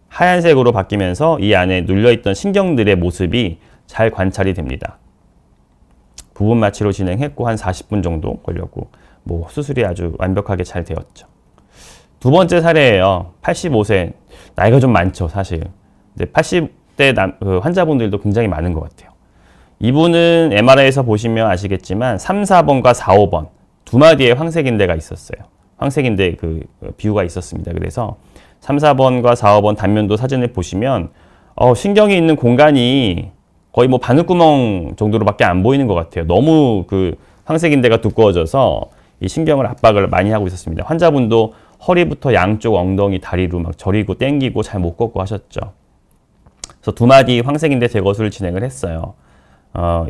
하얀색으로 바뀌면서 이 안에 눌려있던 신경들의 모습이 잘 관찰이 됩니다. 부분 마취로 진행했고 한 40분 정도 걸렸고 수술이 아주 완벽하게 잘 되었죠. 두 번째 사례예요. 85세, 나이가 좀 많죠, 사실. 근데 80대 환자분들도 굉장히 많은 것 같아요. 이분은 MRI에서 보시면 아시겠지만 3, 4번과 4, 5번 두 마디의 황색인대가 있었어요. 황색인대 비후가 있었습니다. 그래서 3, 4번과 4, 5번 단면도 사진을 보시면 신경이 있는 공간이 거의 바늘구멍 정도로밖에 안 보이는 것 같아요. 너무 황색인대가 두꺼워져서 이 신경을 압박을 많이 하고 있었습니다. 환자분도 허리부터 양쪽 엉덩이, 다리로 막 저리고 땡기고 잘 못 걷고 하셨죠. 그래서 두 마디 황색인대 제거술을 진행을 했어요.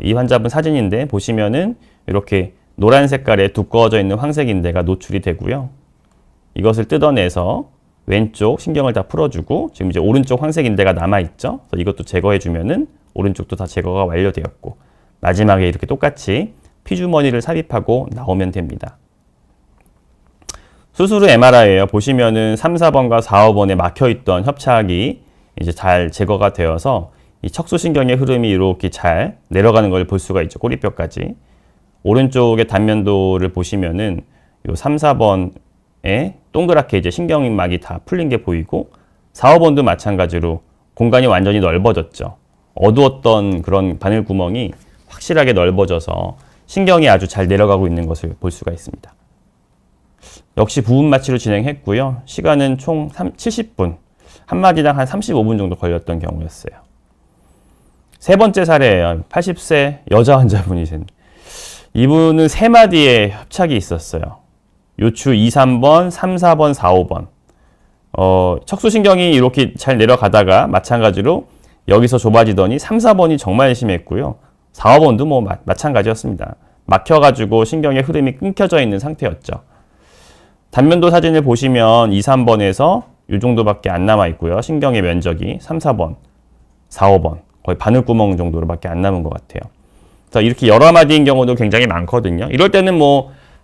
이 환자분 사진인데 보시면은 이렇게 노란 색깔에 두꺼워져 있는 황색인대가 노출이 되고요. 이것을 뜯어내서 왼쪽 신경을 다 풀어주고 지금 이제 오른쪽 황색인대가 남아있죠. 그래서 이것도 제거해주면은 오른쪽도 다 제거가 완료되었고 마지막에 이렇게 똑같이 피주머니를 삽입하고 나오면 됩니다. 수술 후 MRI예요. 보시면은 3, 4번과 4, 5번에 막혀있던 협착이 이제 잘 제거가 되어서 이 척수신경의 흐름이 이렇게 잘 내려가는 걸 볼 수가 있죠. 꼬리뼈까지. 오른쪽의 단면도를 보시면은 요 3, 4번에 동그랗게 이제 신경막이 다 풀린 게 보이고 4, 5번도 마찬가지로 공간이 완전히 넓어졌죠. 어두웠던 그런 바늘구멍이 확실하게 넓어져서 신경이 아주 잘 내려가고 있는 것을 볼 수가 있습니다. 역시 부분 마취로 진행했고요. 시간은 총 70분, 한 마디당 한 35분 정도 걸렸던 경우였어요. 세 번째 사례예요. 80세 여자 환자분이신. 이분은 세 마디의 협착이 있었어요. 요추 2, 3번, 3, 4번, 4, 5번. 척수신경이 이렇게 잘 내려가다가 마찬가지로 여기서 좁아지더니 3, 4번이 정말 심했고요. 4, 5번도 마찬가지였습니다. 막혀가지고 신경의 흐름이 끊겨져 있는 상태였죠. 단면도 사진을 보시면 2, 3번에서 이 정도밖에 안 남아 있고요. 신경의 면적이 3, 4번, 4, 5번 거의 바늘구멍 정도로밖에 안 남은 것 같아요. 그래서 이렇게 여러 마디인 경우도 굉장히 많거든요. 이럴 때는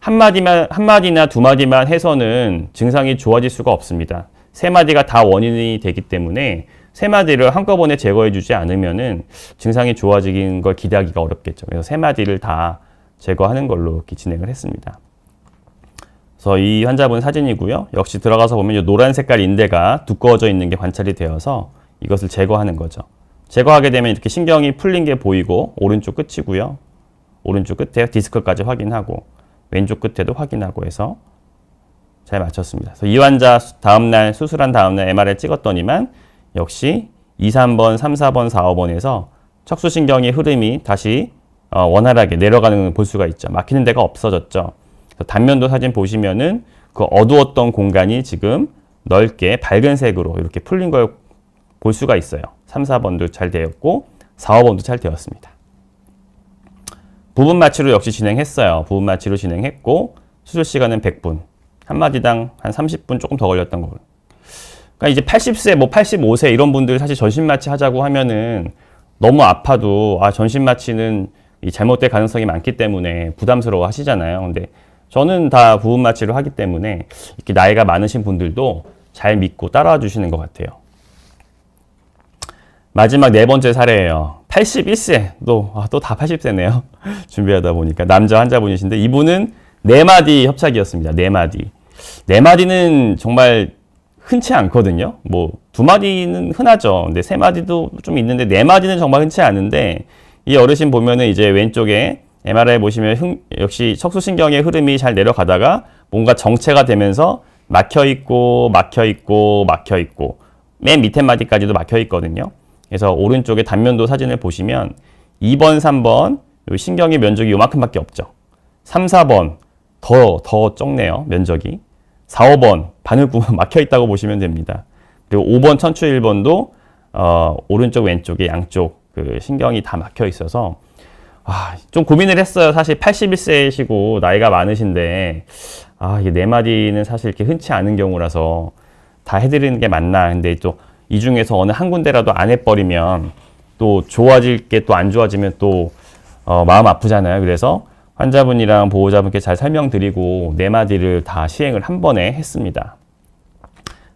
한 마디나 두 마디만 해서는 증상이 좋아질 수가 없습니다. 세 마디가 다 원인이 되기 때문에 세 마디를 한꺼번에 제거해주지 않으면은 증상이 좋아지는 걸 기대하기가 어렵겠죠. 그래서 세 마디를 다 제거하는 걸로 이렇게 진행을 했습니다. 그래서 이 환자분 사진이고요. 역시 들어가서 보면 이 노란 색깔 인대가 두꺼워져 있는 게 관찰이 되어서 이것을 제거하는 거죠. 제거하게 되면 이렇게 신경이 풀린 게 보이고 오른쪽 끝이고요. 오른쪽 끝에 디스크까지 확인하고 왼쪽 끝에도 확인하고 해서 잘 맞췄습니다. 그래서 이 환자 다음날 수술한 다음날 MRI 찍었더니만 역시 2, 3번, 3, 4번, 4, 5번에서 척수신경의 흐름이 다시 원활하게 내려가는 걸 볼 수가 있죠. 막히는 데가 없어졌죠. 그래서 단면도 사진 보시면은 그 어두웠던 공간이 지금 넓게 밝은 색으로 이렇게 풀린 걸 볼 수가 있어요. 3, 4번도 잘 되었고 4, 5번도 잘 되었습니다. 부분 마취로 역시 진행했어요. 부분 마취로 진행했고 수술 시간은 100분. 한 마디당 한 30분 조금 더 걸렸던 거예요. 그러니까 이제 80세, 85세 이런 분들 사실 전신 마취 하자고 하면은 너무 아파도 전신 마취는 이 잘못될 가능성이 많기 때문에 부담스러워 하시잖아요. 근데 저는 다 부분 마취를 하기 때문에 이렇게 나이가 많으신 분들도 잘 믿고 따라와 주시는 것 같아요. 마지막 네 번째 사례예요. 81세, 또 다 80세네요. 준비하다 보니까 남자 환자분이신데 이분은 4마디 협착이었습니다. 4마디. 4마디는 정말 흔치 않거든요. 2마디는 흔하죠. 근데 3마디도 좀 있는데 4마디는 정말 흔치 않은데 이 어르신 보면은 이제 왼쪽에 MRI 보시면 역시 척수신경의 흐름이 잘 내려가다가 뭔가 정체가 되면서 막혀있고 맨 밑에 마디까지도 막혀있거든요. 그래서 오른쪽에 단면도 사진을 보시면 2번, 3번 신경의 면적이 요만큼밖에 없죠. 3, 4번 더 적네요. 면적이. 4, 5번 바늘구멍 막혀 있다고 보시면 됩니다. 그리고 5번 척추 1번도 오른쪽 왼쪽에 양쪽 그 신경이 다 막혀 있어서 좀 고민을 했어요. 사실 81세이시고 나이가 많으신데 이게 네 마디는 사실 이렇게 흔치 않은 경우라서 다 해드리는 게 맞나. 근데 또 이 중에서 어느 한 군데라도 안 해버리면 또 좋아질 게 또 안 좋아지면 또 마음 아프잖아요. 그래서 환자분이랑 보호자분께 잘 설명드리고 네 마디를 다 시행을 한 번에 했습니다.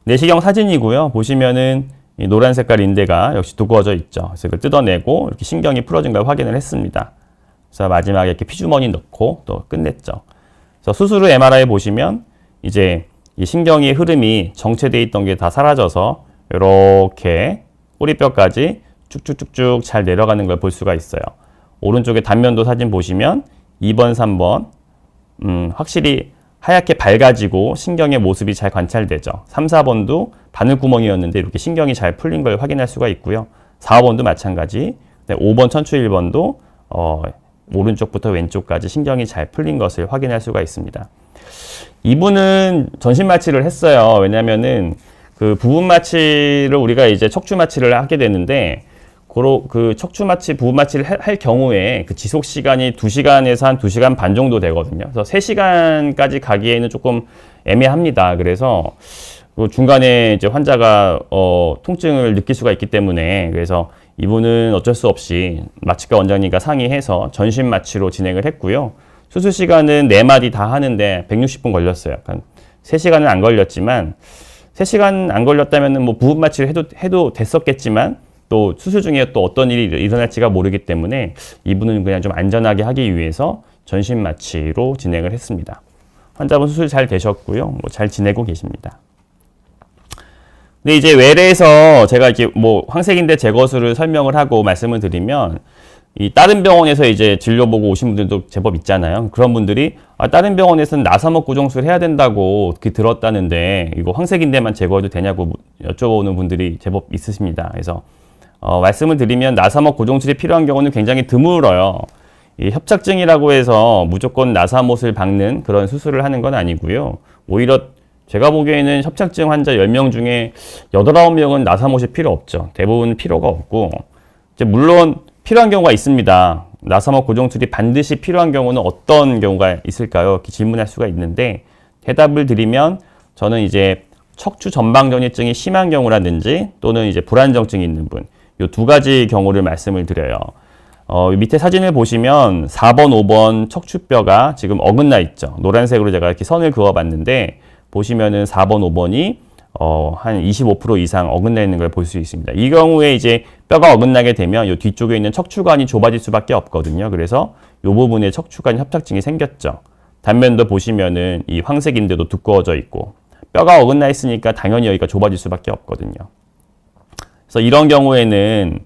내시경 사진이고요. 보시면은 이 노란 색깔 인대가 역시 두꺼워져 있죠. 그래서 이걸 뜯어내고 이렇게 신경이 풀어진 걸 확인을 했습니다. 그래서 마지막에 이렇게 피주머니 넣고 또 끝냈죠. 그래서 수술 후 MRI 보시면 이제 이 신경의 흐름이 정체되어 있던 게 다 사라져서 이렇게 꼬리뼈까지 쭉쭉쭉쭉 잘 내려가는 걸 볼 수가 있어요. 오른쪽에 단면도 사진 보시면 2번, 3번 확실히 하얗게 밝아지고 신경의 모습이 잘 관찰되죠. 3, 4번도 바늘구멍이었는데 이렇게 신경이 잘 풀린 걸 확인할 수가 있고요. 4, 5번도 마찬가지. 5번 척추 1번도 오른쪽부터 왼쪽까지 신경이 잘 풀린 것을 확인할 수가 있습니다. 이분은 전신 마취를 했어요. 왜냐면은 그 부분 마취를 우리가 이제 척추 마취를 하게 되는데 그 척추 마취, 부분 마취를 할 경우에 그 지속 시간이 2시간에서 한 2시간 반 정도 되거든요. 그래서 3시간까지 가기에는 조금 애매합니다. 그래서 중간에 이제 환자가 통증을 느낄 수가 있기 때문에 그래서 이분은 어쩔 수 없이 마취과 원장님과 상의해서 전신 마취로 진행을 했고요. 수술 시간은 4마디 다 하는데 160분 걸렸어요. 약간 3시간은 안 걸렸지만 3시간 안 걸렸다면 뭐 부분 마취를 해도 됐었겠지만 또 수술 중에 또 어떤 일이 일어날지가 모르기 때문에 이분은 그냥 좀 안전하게 하기 위해서 전신 마취로 진행을 했습니다. 환자분 수술 잘 되셨고요. 뭐 잘 지내고 계십니다. 근데 이제 외래에서 제가 이렇게 뭐 황색인대 제거술을 설명을 하고 말씀을 드리면 이 다른 병원에서 이제 진료 보고 오신 분들도 제법 있잖아요. 그런 분들이 다른 병원에서는 나사목 고정술 해야 된다고 그렇게 들었다는데 이거 황색인대만 제거해도 되냐고 여쭤보는 분들이 제법 있으십니다. 그래서 말씀을 드리면 나사목 고정술이 필요한 경우는 굉장히 드물어요. 이 협착증이라고 해서 무조건 나사못을 박는 그런 수술을 하는 건 아니고요. 오히려 제가 보기에는 협착증 환자 10명 중에 8, 9명은 나사못이 필요 없죠. 대부분 필요가 없고 이제 물론 필요한 경우가 있습니다. 나사목 고정술이 반드시 필요한 경우는 어떤 경우가 있을까요? 이렇게 질문할 수가 있는데 대답을 드리면 저는 이제 척추 전방전이증이 심한 경우라든지 또는 이제 불안정증이 있는 분 이 2가지 경우를 말씀을 드려요. 밑에 사진을 보시면 4번, 5번 척추뼈가 지금 어긋나 있죠. 노란색으로 제가 이렇게 선을 그어봤는데 보시면은 4번, 5번이 한 25% 이상 어긋나 있는 걸 볼 수 있습니다. 이 경우에 이제 뼈가 어긋나게 되면 이 뒤쪽에 있는 척추관이 좁아질 수밖에 없거든요. 그래서 이 부분에 척추관 협착증이 생겼죠. 단면도 보시면은 이 황색인대도 두꺼워져 있고 뼈가 어긋나 있으니까 당연히 여기가 좁아질 수밖에 없거든요. 그래서 이런 경우에는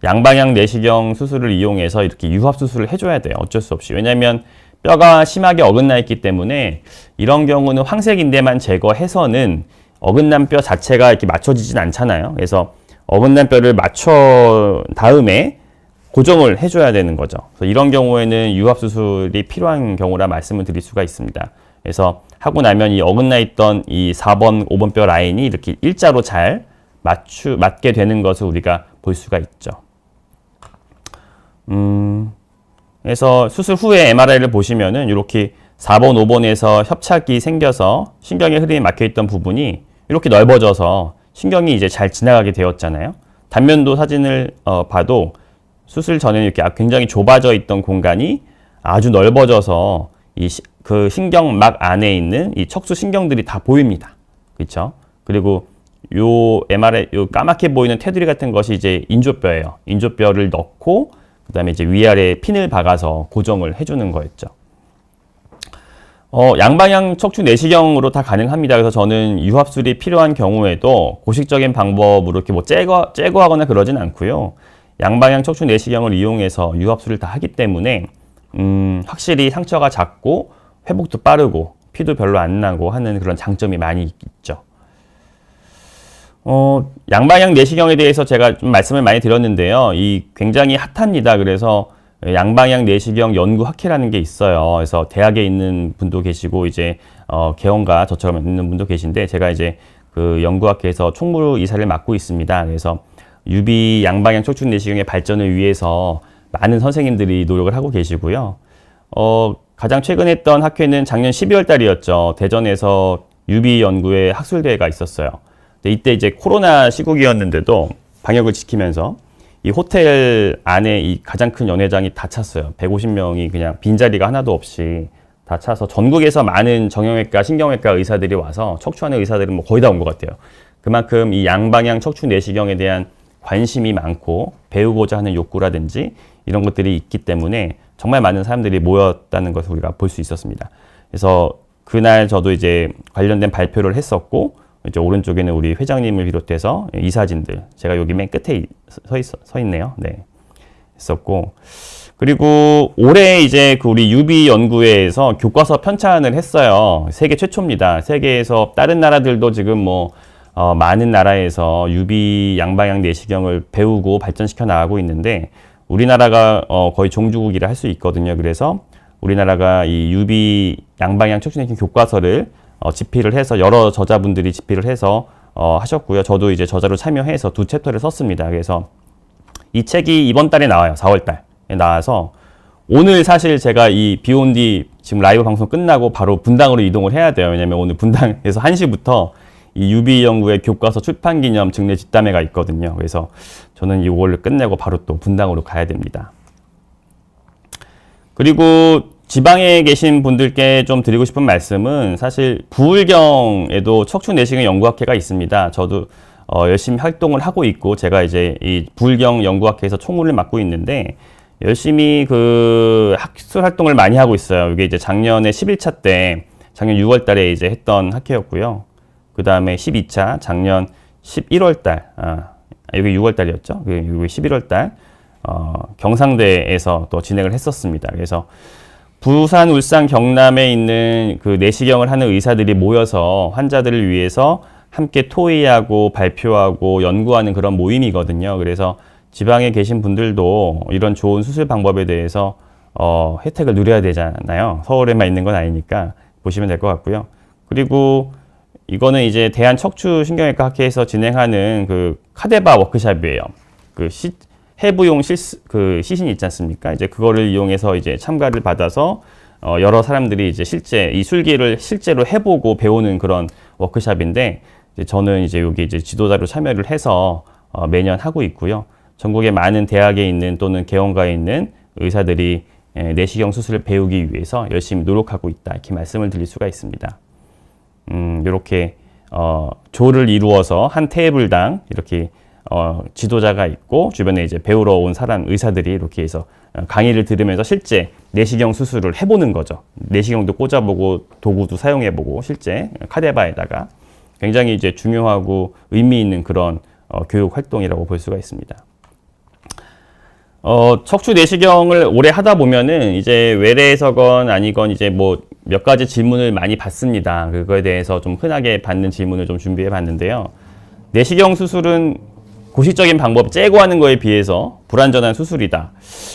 양방향 내시경 수술을 이용해서 이렇게 유합 수술을 해줘야 돼요. 어쩔 수 없이. 왜냐하면 뼈가 심하게 어긋나 있기 때문에 이런 경우는 황색인대만 제거해서는 어긋난 뼈 자체가 이렇게 맞춰지진 않잖아요. 그래서 어긋난 뼈를 맞춰 다음에 고정을 해줘야 되는 거죠. 그래서 이런 경우에는 유합 수술이 필요한 경우라 말씀을 드릴 수가 있습니다. 그래서 하고 나면 이 어긋나 있던 이 4번, 5번 뼈 라인이 이렇게 일자로 잘 맞게 되는 것을 우리가 볼 수가 있죠. 그래서 수술 후에 MRI를 보시면은 이렇게 4번, 5번에서 협착이 생겨서 신경의 흐름이 막혀 있던 부분이 이렇게 넓어져서 신경이 이제 잘 지나가게 되었잖아요. 단면도 사진을 봐도 수술 전에는 이렇게 굉장히 좁아져 있던 공간이 아주 넓어져서 그 신경막 안에 있는 이 척수 신경들이 다 보입니다. 그렇죠? 그리고 요 MRI, 요 까맣게 보이는 테두리 같은 것이 이제 인조뼈예요. 인조뼈를 넣고 그다음에 이제 위아래에 핀을 박아서 고정을 해주는 거였죠. 양방향 척추 내시경으로 다 가능합니다. 그래서 저는 유합술이 필요한 경우에도 고식적인 방법으로 이렇게 뭐 제거하거나 그러진 않고요. 양방향 척추 내시경을 이용해서 유합술을 다 하기 때문에 확실히 상처가 작고 회복도 빠르고 피도 별로 안 나고 하는 그런 장점이 많이 있죠. 양방향 내시경에 대해서 제가 좀 말씀을 많이 드렸는데요. 이 굉장히 핫합니다. 그래서 양방향 내시경 연구학회라는 게 있어요. 그래서 대학에 있는 분도 계시고 이제 개원과 저처럼 있는 분도 계신데 제가 이제 그 연구학회에서 총무 이사를 맡고 있습니다. 그래서 유비 양방향 척추 내시경의 발전을 위해서 많은 선생님들이 노력을 하고 계시고요. 가장 최근에 했던 학회는 작년 12월 달이었죠. 대전에서 유비 연구회 학술대회가 있었어요. 근데 이때 이제 코로나 시국이었는데도 방역을 지키면서 이 호텔 안에 이 가장 큰 연회장이 다 찼어요. 150명이 그냥 빈자리가 하나도 없이 다 차서 전국에서 많은 정형외과, 신경외과 의사들이 와서 척추하는 의사들은 뭐 거의 다 온 것 같아요. 그만큼 이 양방향 척추 내시경에 대한 관심이 많고 배우고자 하는 욕구라든지 이런 것들이 있기 때문에 정말 많은 사람들이 모였다는 것을 우리가 볼 수 있었습니다. 그래서 그날 저도 이제 관련된 발표를 했었고 이제 오른쪽에는 우리 회장님을 비롯해서 이사진들, 제가 여기 맨 끝에 서 있네요. 네. 했었고, 그리고 올해 이제 그 우리 유비 연구회에서 교과서 편찬을 했어요. 세계 최초입니다. 세계에서 다른 나라들도 지금 뭐 많은 나라에서 유비 양방향 내시경을 배우고 발전시켜 나가고 있는데 우리나라가 거의 종주국이라 할 수 있거든요. 그래서 우리나라가 이 유비 양방향 척추 내시경 교과서를 집필을 해서 여러 저자분들이 집필을 해서 하셨고요. 저도 이제 저자로 참여해서 2챕터를 썼습니다. 그래서 이 책이 이번 달에 나와요. 4월 달에 나와서 오늘 사실 제가 이 비욘디 지금 라이브 방송 끝나고 바로 분당으로 이동을 해야 돼요. 왜냐면 오늘 분당에서 1시부터 이 유비 연구의 교과서 출판 기념 증례 뒷담회가 있거든요. 그래서 저는 이거를 끝내고 바로 또 분당으로 가야 됩니다. 그리고 지방에 계신 분들께 좀 드리고 싶은 말씀은 사실 부울경에도 척추 내시경 연구학회가 있습니다. 저도 열심히 활동을 하고 있고 제가 이제 이 부울경 연구학회에서 총무를 맡고 있는데 열심히 그 학술 활동을 많이 하고 있어요. 이게 이제 작년에 11차 때 작년 6월 달에 이제 했던 학회였고요. 그 다음에 12차 작년 11월 달, 여기 6월 달이었죠. 여기 11월 달 경상대에서 또 진행을 했었습니다. 그래서 부산, 울산, 경남에 있는 그 내시경을 하는 의사들이 모여서 환자들을 위해서 함께 토의하고 발표하고 연구하는 그런 모임이거든요. 그래서 지방에 계신 분들도 이런 좋은 수술 방법에 대해서 혜택을 누려야 되잖아요. 서울에만 있는 건 아니니까 보시면 될 것 같고요. 그리고 이거는 이제 대한척추신경외과 학회에서 진행하는 그 카데바 워크샵이에요. 그 해부용 시신 있지 않습니까? 이제 그거를 이용해서 이제 참가를 받아서 여러 사람들이 이제 실제 이 술기를 실제로 해보고 배우는 그런 워크샵인데 이제 저는 이제 여기 이제 지도자로 참여를 해서 매년 하고 있고요. 전국의 많은 대학에 있는 또는 개원가에 있는 의사들이 내시경 수술을 배우기 위해서 열심히 노력하고 있다 이렇게 말씀을 드릴 수가 있습니다. 이렇게 조를 이루어서 한 테이블당 이렇게 지도자가 있고 주변에 이제 배우러 온 사람 의사들이 이렇게 해서 강의를 들으면서 실제 내시경 수술을 해보는 거죠. 내시경도 꽂아보고 도구도 사용해보고 실제 카데바에다가 굉장히 이제 중요하고 의미 있는 그런 교육 활동이라고 볼 수가 있습니다. 척추 내시경을 오래 하다 보면은 이제 외래에서건 아니건 이제 뭐 몇 가지 질문을 많이 받습니다. 그거에 대해서 좀 흔하게 받는 질문을 좀 준비해 봤는데요. 내시경 수술은 고시적인 방법 째고 하는 거에 비해서 불완전한 수술이다.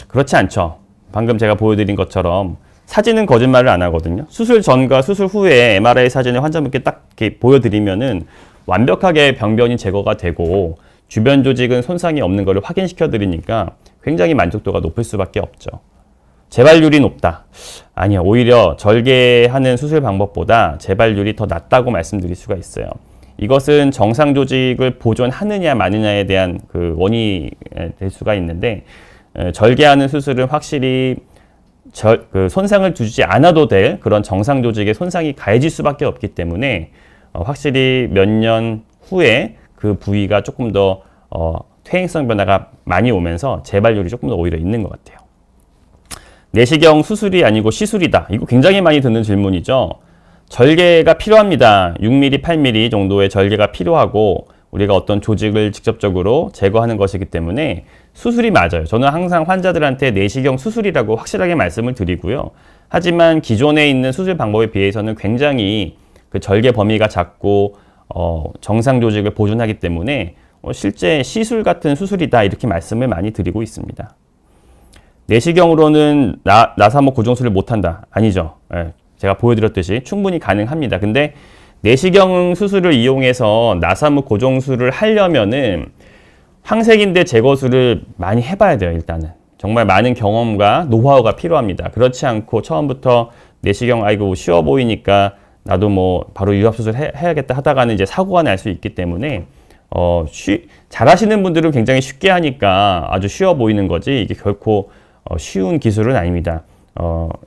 그렇지 않죠. 방금 제가 보여드린 것처럼 사진은 거짓말을 안 하거든요. 수술 전과 수술 후에 MRI 사진을 환자분께 딱 이렇게 보여드리면은 완벽하게 병변이 제거가 되고 주변 조직은 손상이 없는 것을 확인시켜 드리니까 굉장히 만족도가 높을 수밖에 없죠. 재발률이 높다. 아니요. 오히려 절개하는 수술 방법보다 재발률이 더 낮다고 말씀드릴 수가 있어요. 이것은 정상 조직을 보존하느냐 마느냐에 대한 그 원인이 될 수가 있는데 절개하는 수술은 확실히 그 손상을 주지 않아도 될 그런 정상 조직의 손상이 가해질 수밖에 없기 때문에 확실히 몇 년 후에 그 부위가 조금 더 퇴행성 변화가 많이 오면서 재발률이 조금 더 오히려 있는 것 같아요. 내시경 수술이 아니고 시술이다. 이거 굉장히 많이 듣는 질문이죠. 절개가 필요합니다. 6mm, 8mm 정도의 절개가 필요하고 우리가 어떤 조직을 직접적으로 제거하는 것이기 때문에 수술이 맞아요. 저는 항상 환자들한테 내시경 수술이라고 확실하게 말씀을 드리고요. 하지만 기존에 있는 수술 방법에 비해서는 굉장히 그 절개 범위가 작고 정상 조직을 보존하기 때문에 실제 시술 같은 수술이다 이렇게 말씀을 많이 드리고 있습니다. 내시경으로는 나사목 고정술을 못한다. 아니죠. 예, 제가 보여드렸듯이 충분히 가능합니다. 근데 내시경 수술을 이용해서 나사목 고정술을 하려면은 황색인대 제거술을 많이 해봐야 돼요. 일단은 정말 많은 경험과 노하우가 필요합니다. 그렇지 않고 처음부터 내시경 아이고 쉬워 보이니까 나도 뭐 바로 유합수술 해야겠다 하다가는 이제 사고가 날 수 있기 때문에 잘하시는 분들은 굉장히 쉽게 하니까 아주 쉬워 보이는 거지 이게 결코 쉬운 기술은 아닙니다.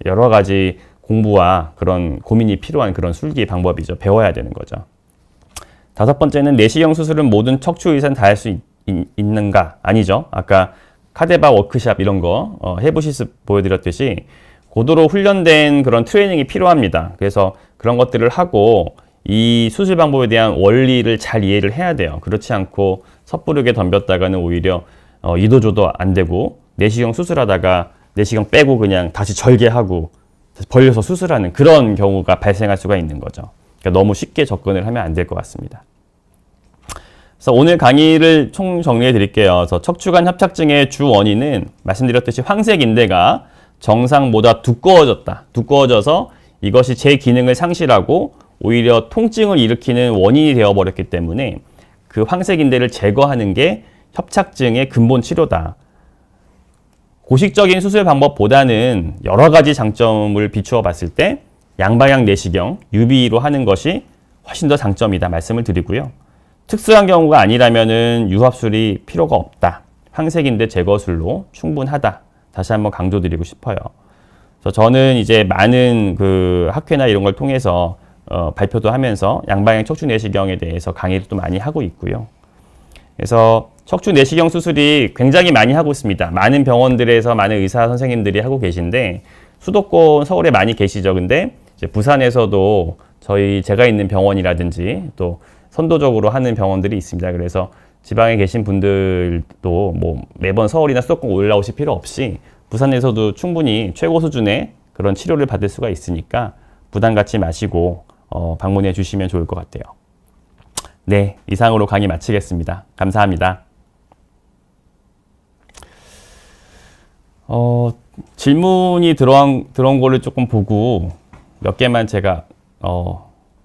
여러 가지 공부와 그런 고민이 필요한 그런 술기 방법이죠. 배워야 되는 거죠. 다섯 번째는 내시경 수술은 모든 척추 의사는 다 할 수 있는가? 아니죠. 아까 카데바 워크샵 이런 거 보여드렸듯이 고도로 훈련된 그런 트레이닝이 필요합니다. 그래서 그런 것들을 하고 이 수술 방법에 대한 원리를 잘 이해를 해야 돼요. 그렇지 않고 섣부르게 덤볐다가는 오히려 이도저도 안 되고 내시경 수술하다가 내시경 빼고 그냥 다시 절개하고 벌려서 수술하는 그런 경우가 발생할 수가 있는 거죠. 그러니까 너무 쉽게 접근을 하면 안 될 것 같습니다. 그래서 오늘 강의를 총 정리해 드릴게요. 그래서 척추관 협착증의 주 원인은 말씀드렸듯이 황색 인대가 정상보다 두꺼워져서 이것이 제 기능을 상실하고 오히려 통증을 일으키는 원인이 되어버렸기 때문에 그 황색 인대를 제거하는 게 협착증의 근본 치료다. 고식적인 수술 방법보다는 여러 가지 장점을 비추어 봤을 때 양방향 내시경, UB로 하는 것이 훨씬 더 장점이다 말씀을 드리고요. 특수한 경우가 아니라면은 유합술이 필요가 없다. 황색인대 제거술로 충분하다. 다시 한번 강조드리고 싶어요. 그래서 저는 이제 많은 그 학회나 이런 걸 통해서 발표도 하면서 양방향 척추 내시경에 대해서 강의를 또 많이 하고 있고요. 그래서 척추 내시경 수술이 굉장히 많이 하고 있습니다. 많은 병원들에서 많은 의사 선생님들이 하고 계신데 수도권 서울에 많이 계시죠. 근데 이제 부산에서도 제가 있는 병원이라든지 또 선도적으로 하는 병원들이 있습니다. 그래서 지방에 계신 분들도 뭐 매번 서울이나 수도권 올라오실 필요 없이 부산에서도 충분히 최고 수준의 그런 치료를 받을 수가 있으니까 부담 갖지 마시고 방문해 주시면 좋을 것 같아요. 네, 이상으로 강의 마치겠습니다. 감사합니다. 질문이 들어온 거를 조금 보고 몇 개만 제가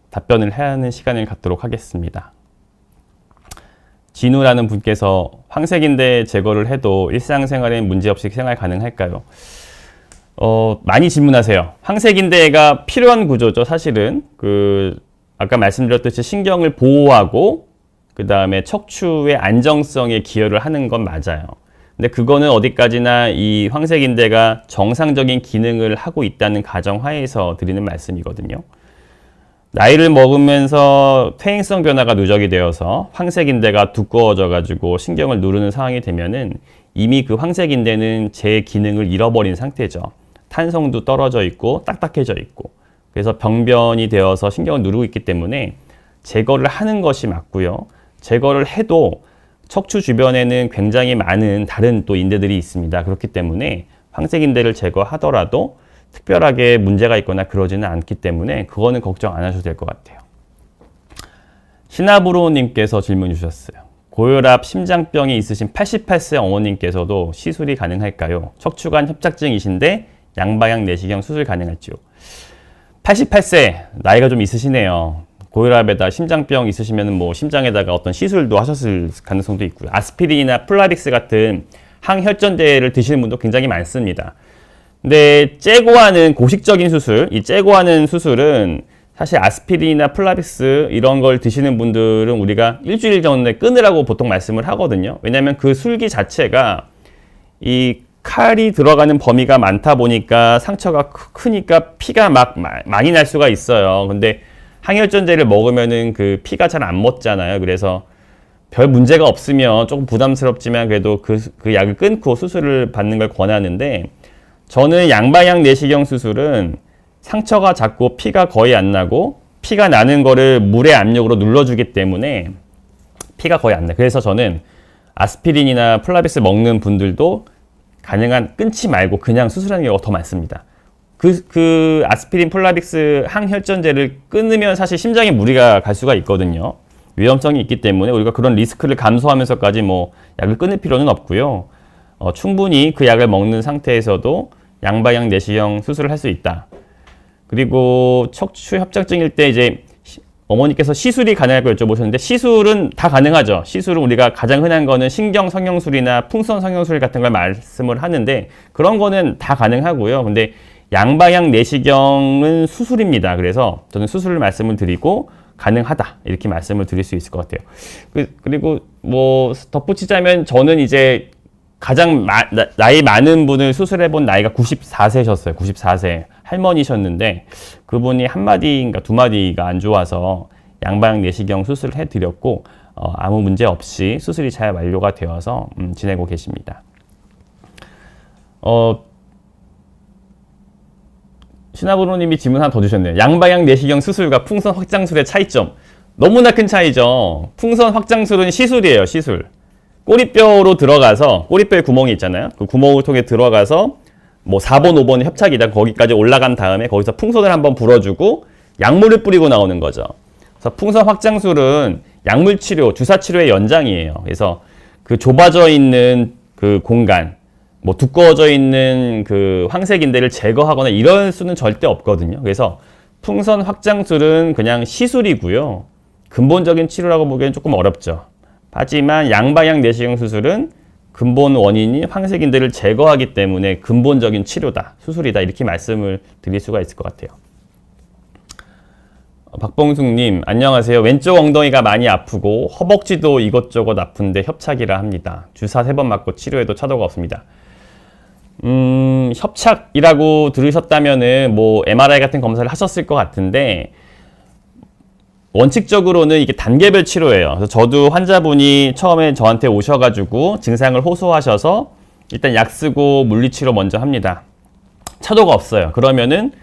답변을 하는 시간을 갖도록 하겠습니다. 진우라는 분께서 황색인대 제거를 해도 일상생활엔 문제없이 생활 가능할까요? 많이 질문하세요. 황색인대가 필요한 구조죠. 사실은 아까 말씀드렸듯이 신경을 보호하고 그 다음에 척추의 안정성에 기여를 하는 건 맞아요. 근데 그거는 어디까지나 이 황색인대가 정상적인 기능을 하고 있다는 가정하에서 드리는 말씀이거든요. 나이를 먹으면서 퇴행성 변화가 누적이 되어서 황색인대가 두꺼워져 가지고 신경을 누르는 상황이 되면은 이미 그 황색인대는 제 기능을 잃어버린 상태죠. 탄성도 떨어져 있고 딱딱해져 있고 그래서 병변이 되어서 신경을 누르고 있기 때문에 제거를 하는 것이 맞고요. 제거를 해도 척추 주변에는 굉장히 많은 다른 또 인대들이 있습니다. 그렇기 때문에 황색인대를 제거하더라도 특별하게 문제가 있거나 그러지는 않기 때문에 그거는 걱정 안 하셔도 될 것 같아요. 시나브로님께서 질문 주셨어요. 고혈압, 심장병이 있으신 88세 어머님께서도 시술이 가능할까요? 척추관 협착증이신데 양방향 내시경 수술 가능할지요? 88세 나이가 좀 있으시네요. 고혈압에다 심장병 있으시면 뭐 심장에다가 어떤 시술도 하셨을 가능성도 있고요. 아스피린이나 플라빅스 같은 항혈전제를 드시는 분도 굉장히 많습니다. 근데 째고 하는 고식적인 수술, 이 째고 하는 수술은 사실 아스피린이나 플라빅스 이런 걸 드시는 분들은 우리가 일주일 전에 끊으라고 보통 말씀을 하거든요. 왜냐하면 그 술기 자체가 이 칼이 들어가는 범위가 많다 보니까 상처가 크니까 피가 많이 날 수가 있어요. 근데 항혈전제를 먹으면은 그 피가 잘 안 멎잖아요. 그래서 별 문제가 없으면 조금 부담스럽지만 그래도 그 약을 끊고 수술을 받는 걸 권하는데 저는 양방향 내시경 수술은 상처가 작고 피가 거의 안 나고 피가 나는 거를 물의 압력으로 눌러주기 때문에 피가 거의 안 나요. 그래서 저는 아스피린이나 플라빅스 먹는 분들도 가능한 끊지 말고 그냥 수술하는 경우가 더 많습니다. 그 아스피린, 플라빅스 항혈전제를 끊으면 사실 심장에 무리가 갈 수가 있거든요. 위험성이 있기 때문에 우리가 그런 리스크를 감수하면서까지 뭐 약을 끊을 필요는 없고요. 충분히 그 약을 먹는 상태에서도 양방향 내시경 수술을 할 수 있다. 그리고 척추 협착증일 때 이제 어머니께서 시술이 가능할까 여쭤보셨는데 시술은 다 가능하죠. 시술은 우리가 가장 흔한 거는 신경 성형술이나 풍선 성형술 같은 걸 말씀을 하는데 그런 거는 다 가능하고요. 근데 양방향 내시경은 수술입니다. 그래서 저는 수술을 말씀을 드리고 가능하다 이렇게 말씀을 드릴 수 있을 것 같아요. 그리고 뭐 덧붙이자면 저는 이제 가장 나이 많은 분을 수술해 본 나이가 94세셨어요. 94세 할머니셨는데 그분이 한 마디인가 두 마디가 안 좋아서 양방향 내시경 수술을 해드렸고 아무 문제 없이 수술이 잘 완료가 되어서 지내고 계십니다. 신하부로님이 질문 하나 더 주셨네요. 양방향 내시경 수술과 풍선 확장술의 차이점. 너무나 큰 차이죠. 풍선 확장술은 시술이에요. 시술. 꼬리뼈로 들어가서 꼬리뼈에 구멍이 있잖아요. 그 구멍을 통해 들어가서 뭐 4번, 5번 협착이다. 거기까지 올라간 다음에 거기서 풍선을 한번 불어주고 약물을 뿌리고 나오는 거죠. 그래서 풍선 확장술은 약물 치료, 주사 치료의 연장이에요. 그래서 그 좁아져 있는 그 공간, 뭐 두꺼워져 있는 그 황색인대를 제거하거나 이럴 수는 절대 없거든요. 그래서 풍선 확장술은 그냥 시술이고요. 근본적인 치료라고 보기에는 조금 어렵죠. 하지만 양방향 내시경 수술은 근본 원인이 황색인대를 제거하기 때문에 근본적인 치료다, 수술이다 이렇게 말씀을 드릴 수가 있을 것 같아요. 박봉숙님 안녕하세요. 왼쪽 엉덩이가 많이 아프고 허벅지도 이것저것 아픈데 협착이라 합니다. 주사 3번 맞고 치료해도 차도가 없습니다. 협착이라고 들으셨다면은 뭐 MRI 같은 검사를 하셨을 것 같은데 원칙적으로는 이게 단계별 치료예요. 그래서 저도 환자분이 처음에 저한테 오셔가지고 증상을 호소하셔서 일단 약 쓰고 물리치료 먼저 합니다. 차도가 없어요. 그러면은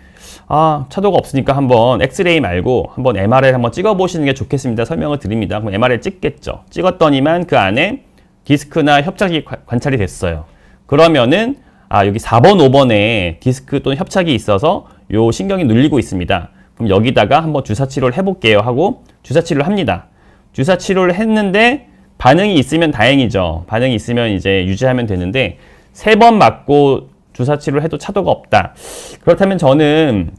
차도가 없으니까 한번 엑스레이 말고 한번 MRI를 한번 찍어보시는 게 좋겠습니다. 설명을 드립니다. 그럼 MRI 찍겠죠. 찍었더니만 그 안에 디스크나 협착이 관찰이 됐어요. 그러면은 여기 4번, 5번에 디스크 또는 협착이 있어서 요 신경이 눌리고 있습니다. 그럼 여기다가 한번 주사 치료를 해볼게요 하고 주사 치료를 합니다. 주사 치료를 했는데 반응이 있으면 다행이죠. 반응이 있으면 이제 유지하면 되는데 3번 맞고 주사 치료를 해도 차도가 없다. 그렇다면 저는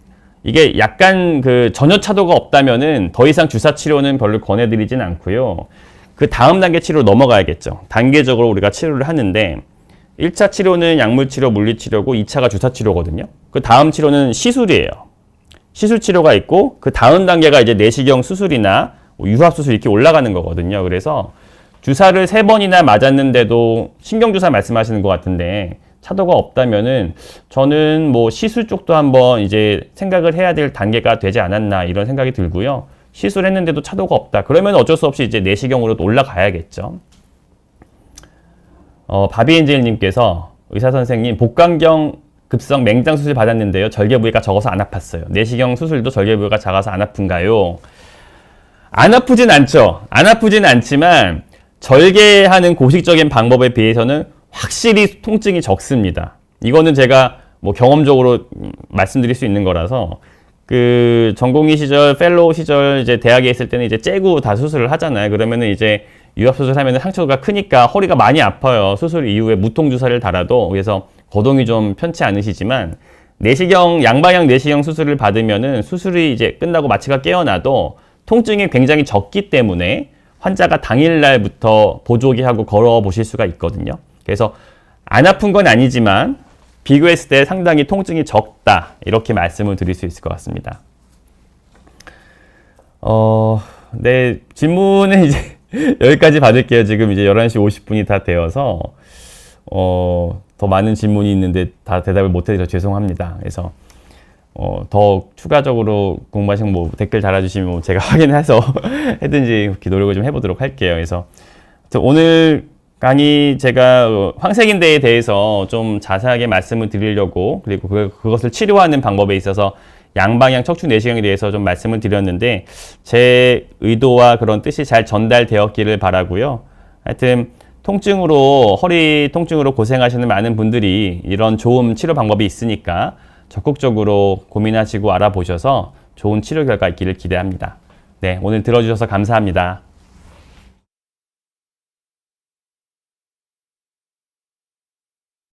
이게 약간 전혀 차도가 없다면은 더 이상 주사 치료는 별로 권해드리진 않고요. 그 다음 단계 치료로 넘어가야겠죠. 단계적으로 우리가 치료를 하는데 1차 치료는 약물 치료, 물리 치료고 2차가 주사 치료거든요. 그 다음 치료는 시술이에요. 시술 치료가 있고 그 다음 단계가 이제 내시경 수술이나 유합 수술 이렇게 올라가는 거거든요. 그래서 주사를 3번이나 맞았는데도 신경주사 말씀하시는 것 같은데 차도가 없다면은 저는 뭐 시술 쪽도 한번 이제 생각을 해야 될 단계가 되지 않았나 이런 생각이 들고요. 시술했는데도 차도가 없다. 그러면 어쩔 수 없이 이제 내시경으로 올라가야겠죠. 바비엔젤님께서 의사선생님 복강경 급성 맹장 수술 받았는데요. 절개 부위가 적어서 안 아팠어요. 내시경 수술도 절개 부위가 작아서 안 아픈가요? 안 아프진 않죠. 안 아프진 않지만 절개하는 고식적인 방법에 비해서는 확실히 통증이 적습니다. 이거는 제가 뭐 경험적으로 말씀드릴 수 있는 거라서 그 전공의 시절, 펠로우 시절 이제 대학에 있을 때는 이제 째고 다 수술을 하잖아요. 그러면은 이제 유합 수술하면은 상처가 크니까 허리가 많이 아파요. 수술 이후에 무통 주사를 달아도. 그래서 거동이 좀 편치 않으시지만 내시경 양방향 내시경 수술을 받으면은 수술이 이제 끝나고 마취가 깨어나도 통증이 굉장히 적기 때문에 환자가 당일날부터 보조기 하고 걸어 보실 수가 있거든요. 그래서 안 아픈 건 아니지만 비교했을 때 상당히 통증이 적다 이렇게 말씀을 드릴 수 있을 것 같습니다. 네, 질문은 이제 여기까지 받을게요. 지금 이제 11시 50분이 다 되어서 더 많은 질문이 있는데 다 대답을 못해서 죄송합니다. 그래서 더 추가적으로 궁금하신 뭐 댓글 달아주시면 제가 확인해서 해든지 이렇게 노력을 좀 해보도록 할게요. 그래서 오늘 강의 제가 황색인대에 대해서 좀 자세하게 말씀을 드리려고 그리고 그것을 치료하는 방법에 있어서 양방향 척추 내시경에 대해서 좀 말씀을 드렸는데 제 의도와 그런 뜻이 잘 전달되었기를 바라고요. 하여튼 허리 통증으로 고생하시는 많은 분들이 이런 좋은 치료 방법이 있으니까 적극적으로 고민하시고 알아보셔서 좋은 치료 결과 있기를 기대합니다. 네, 오늘 들어주셔서 감사합니다.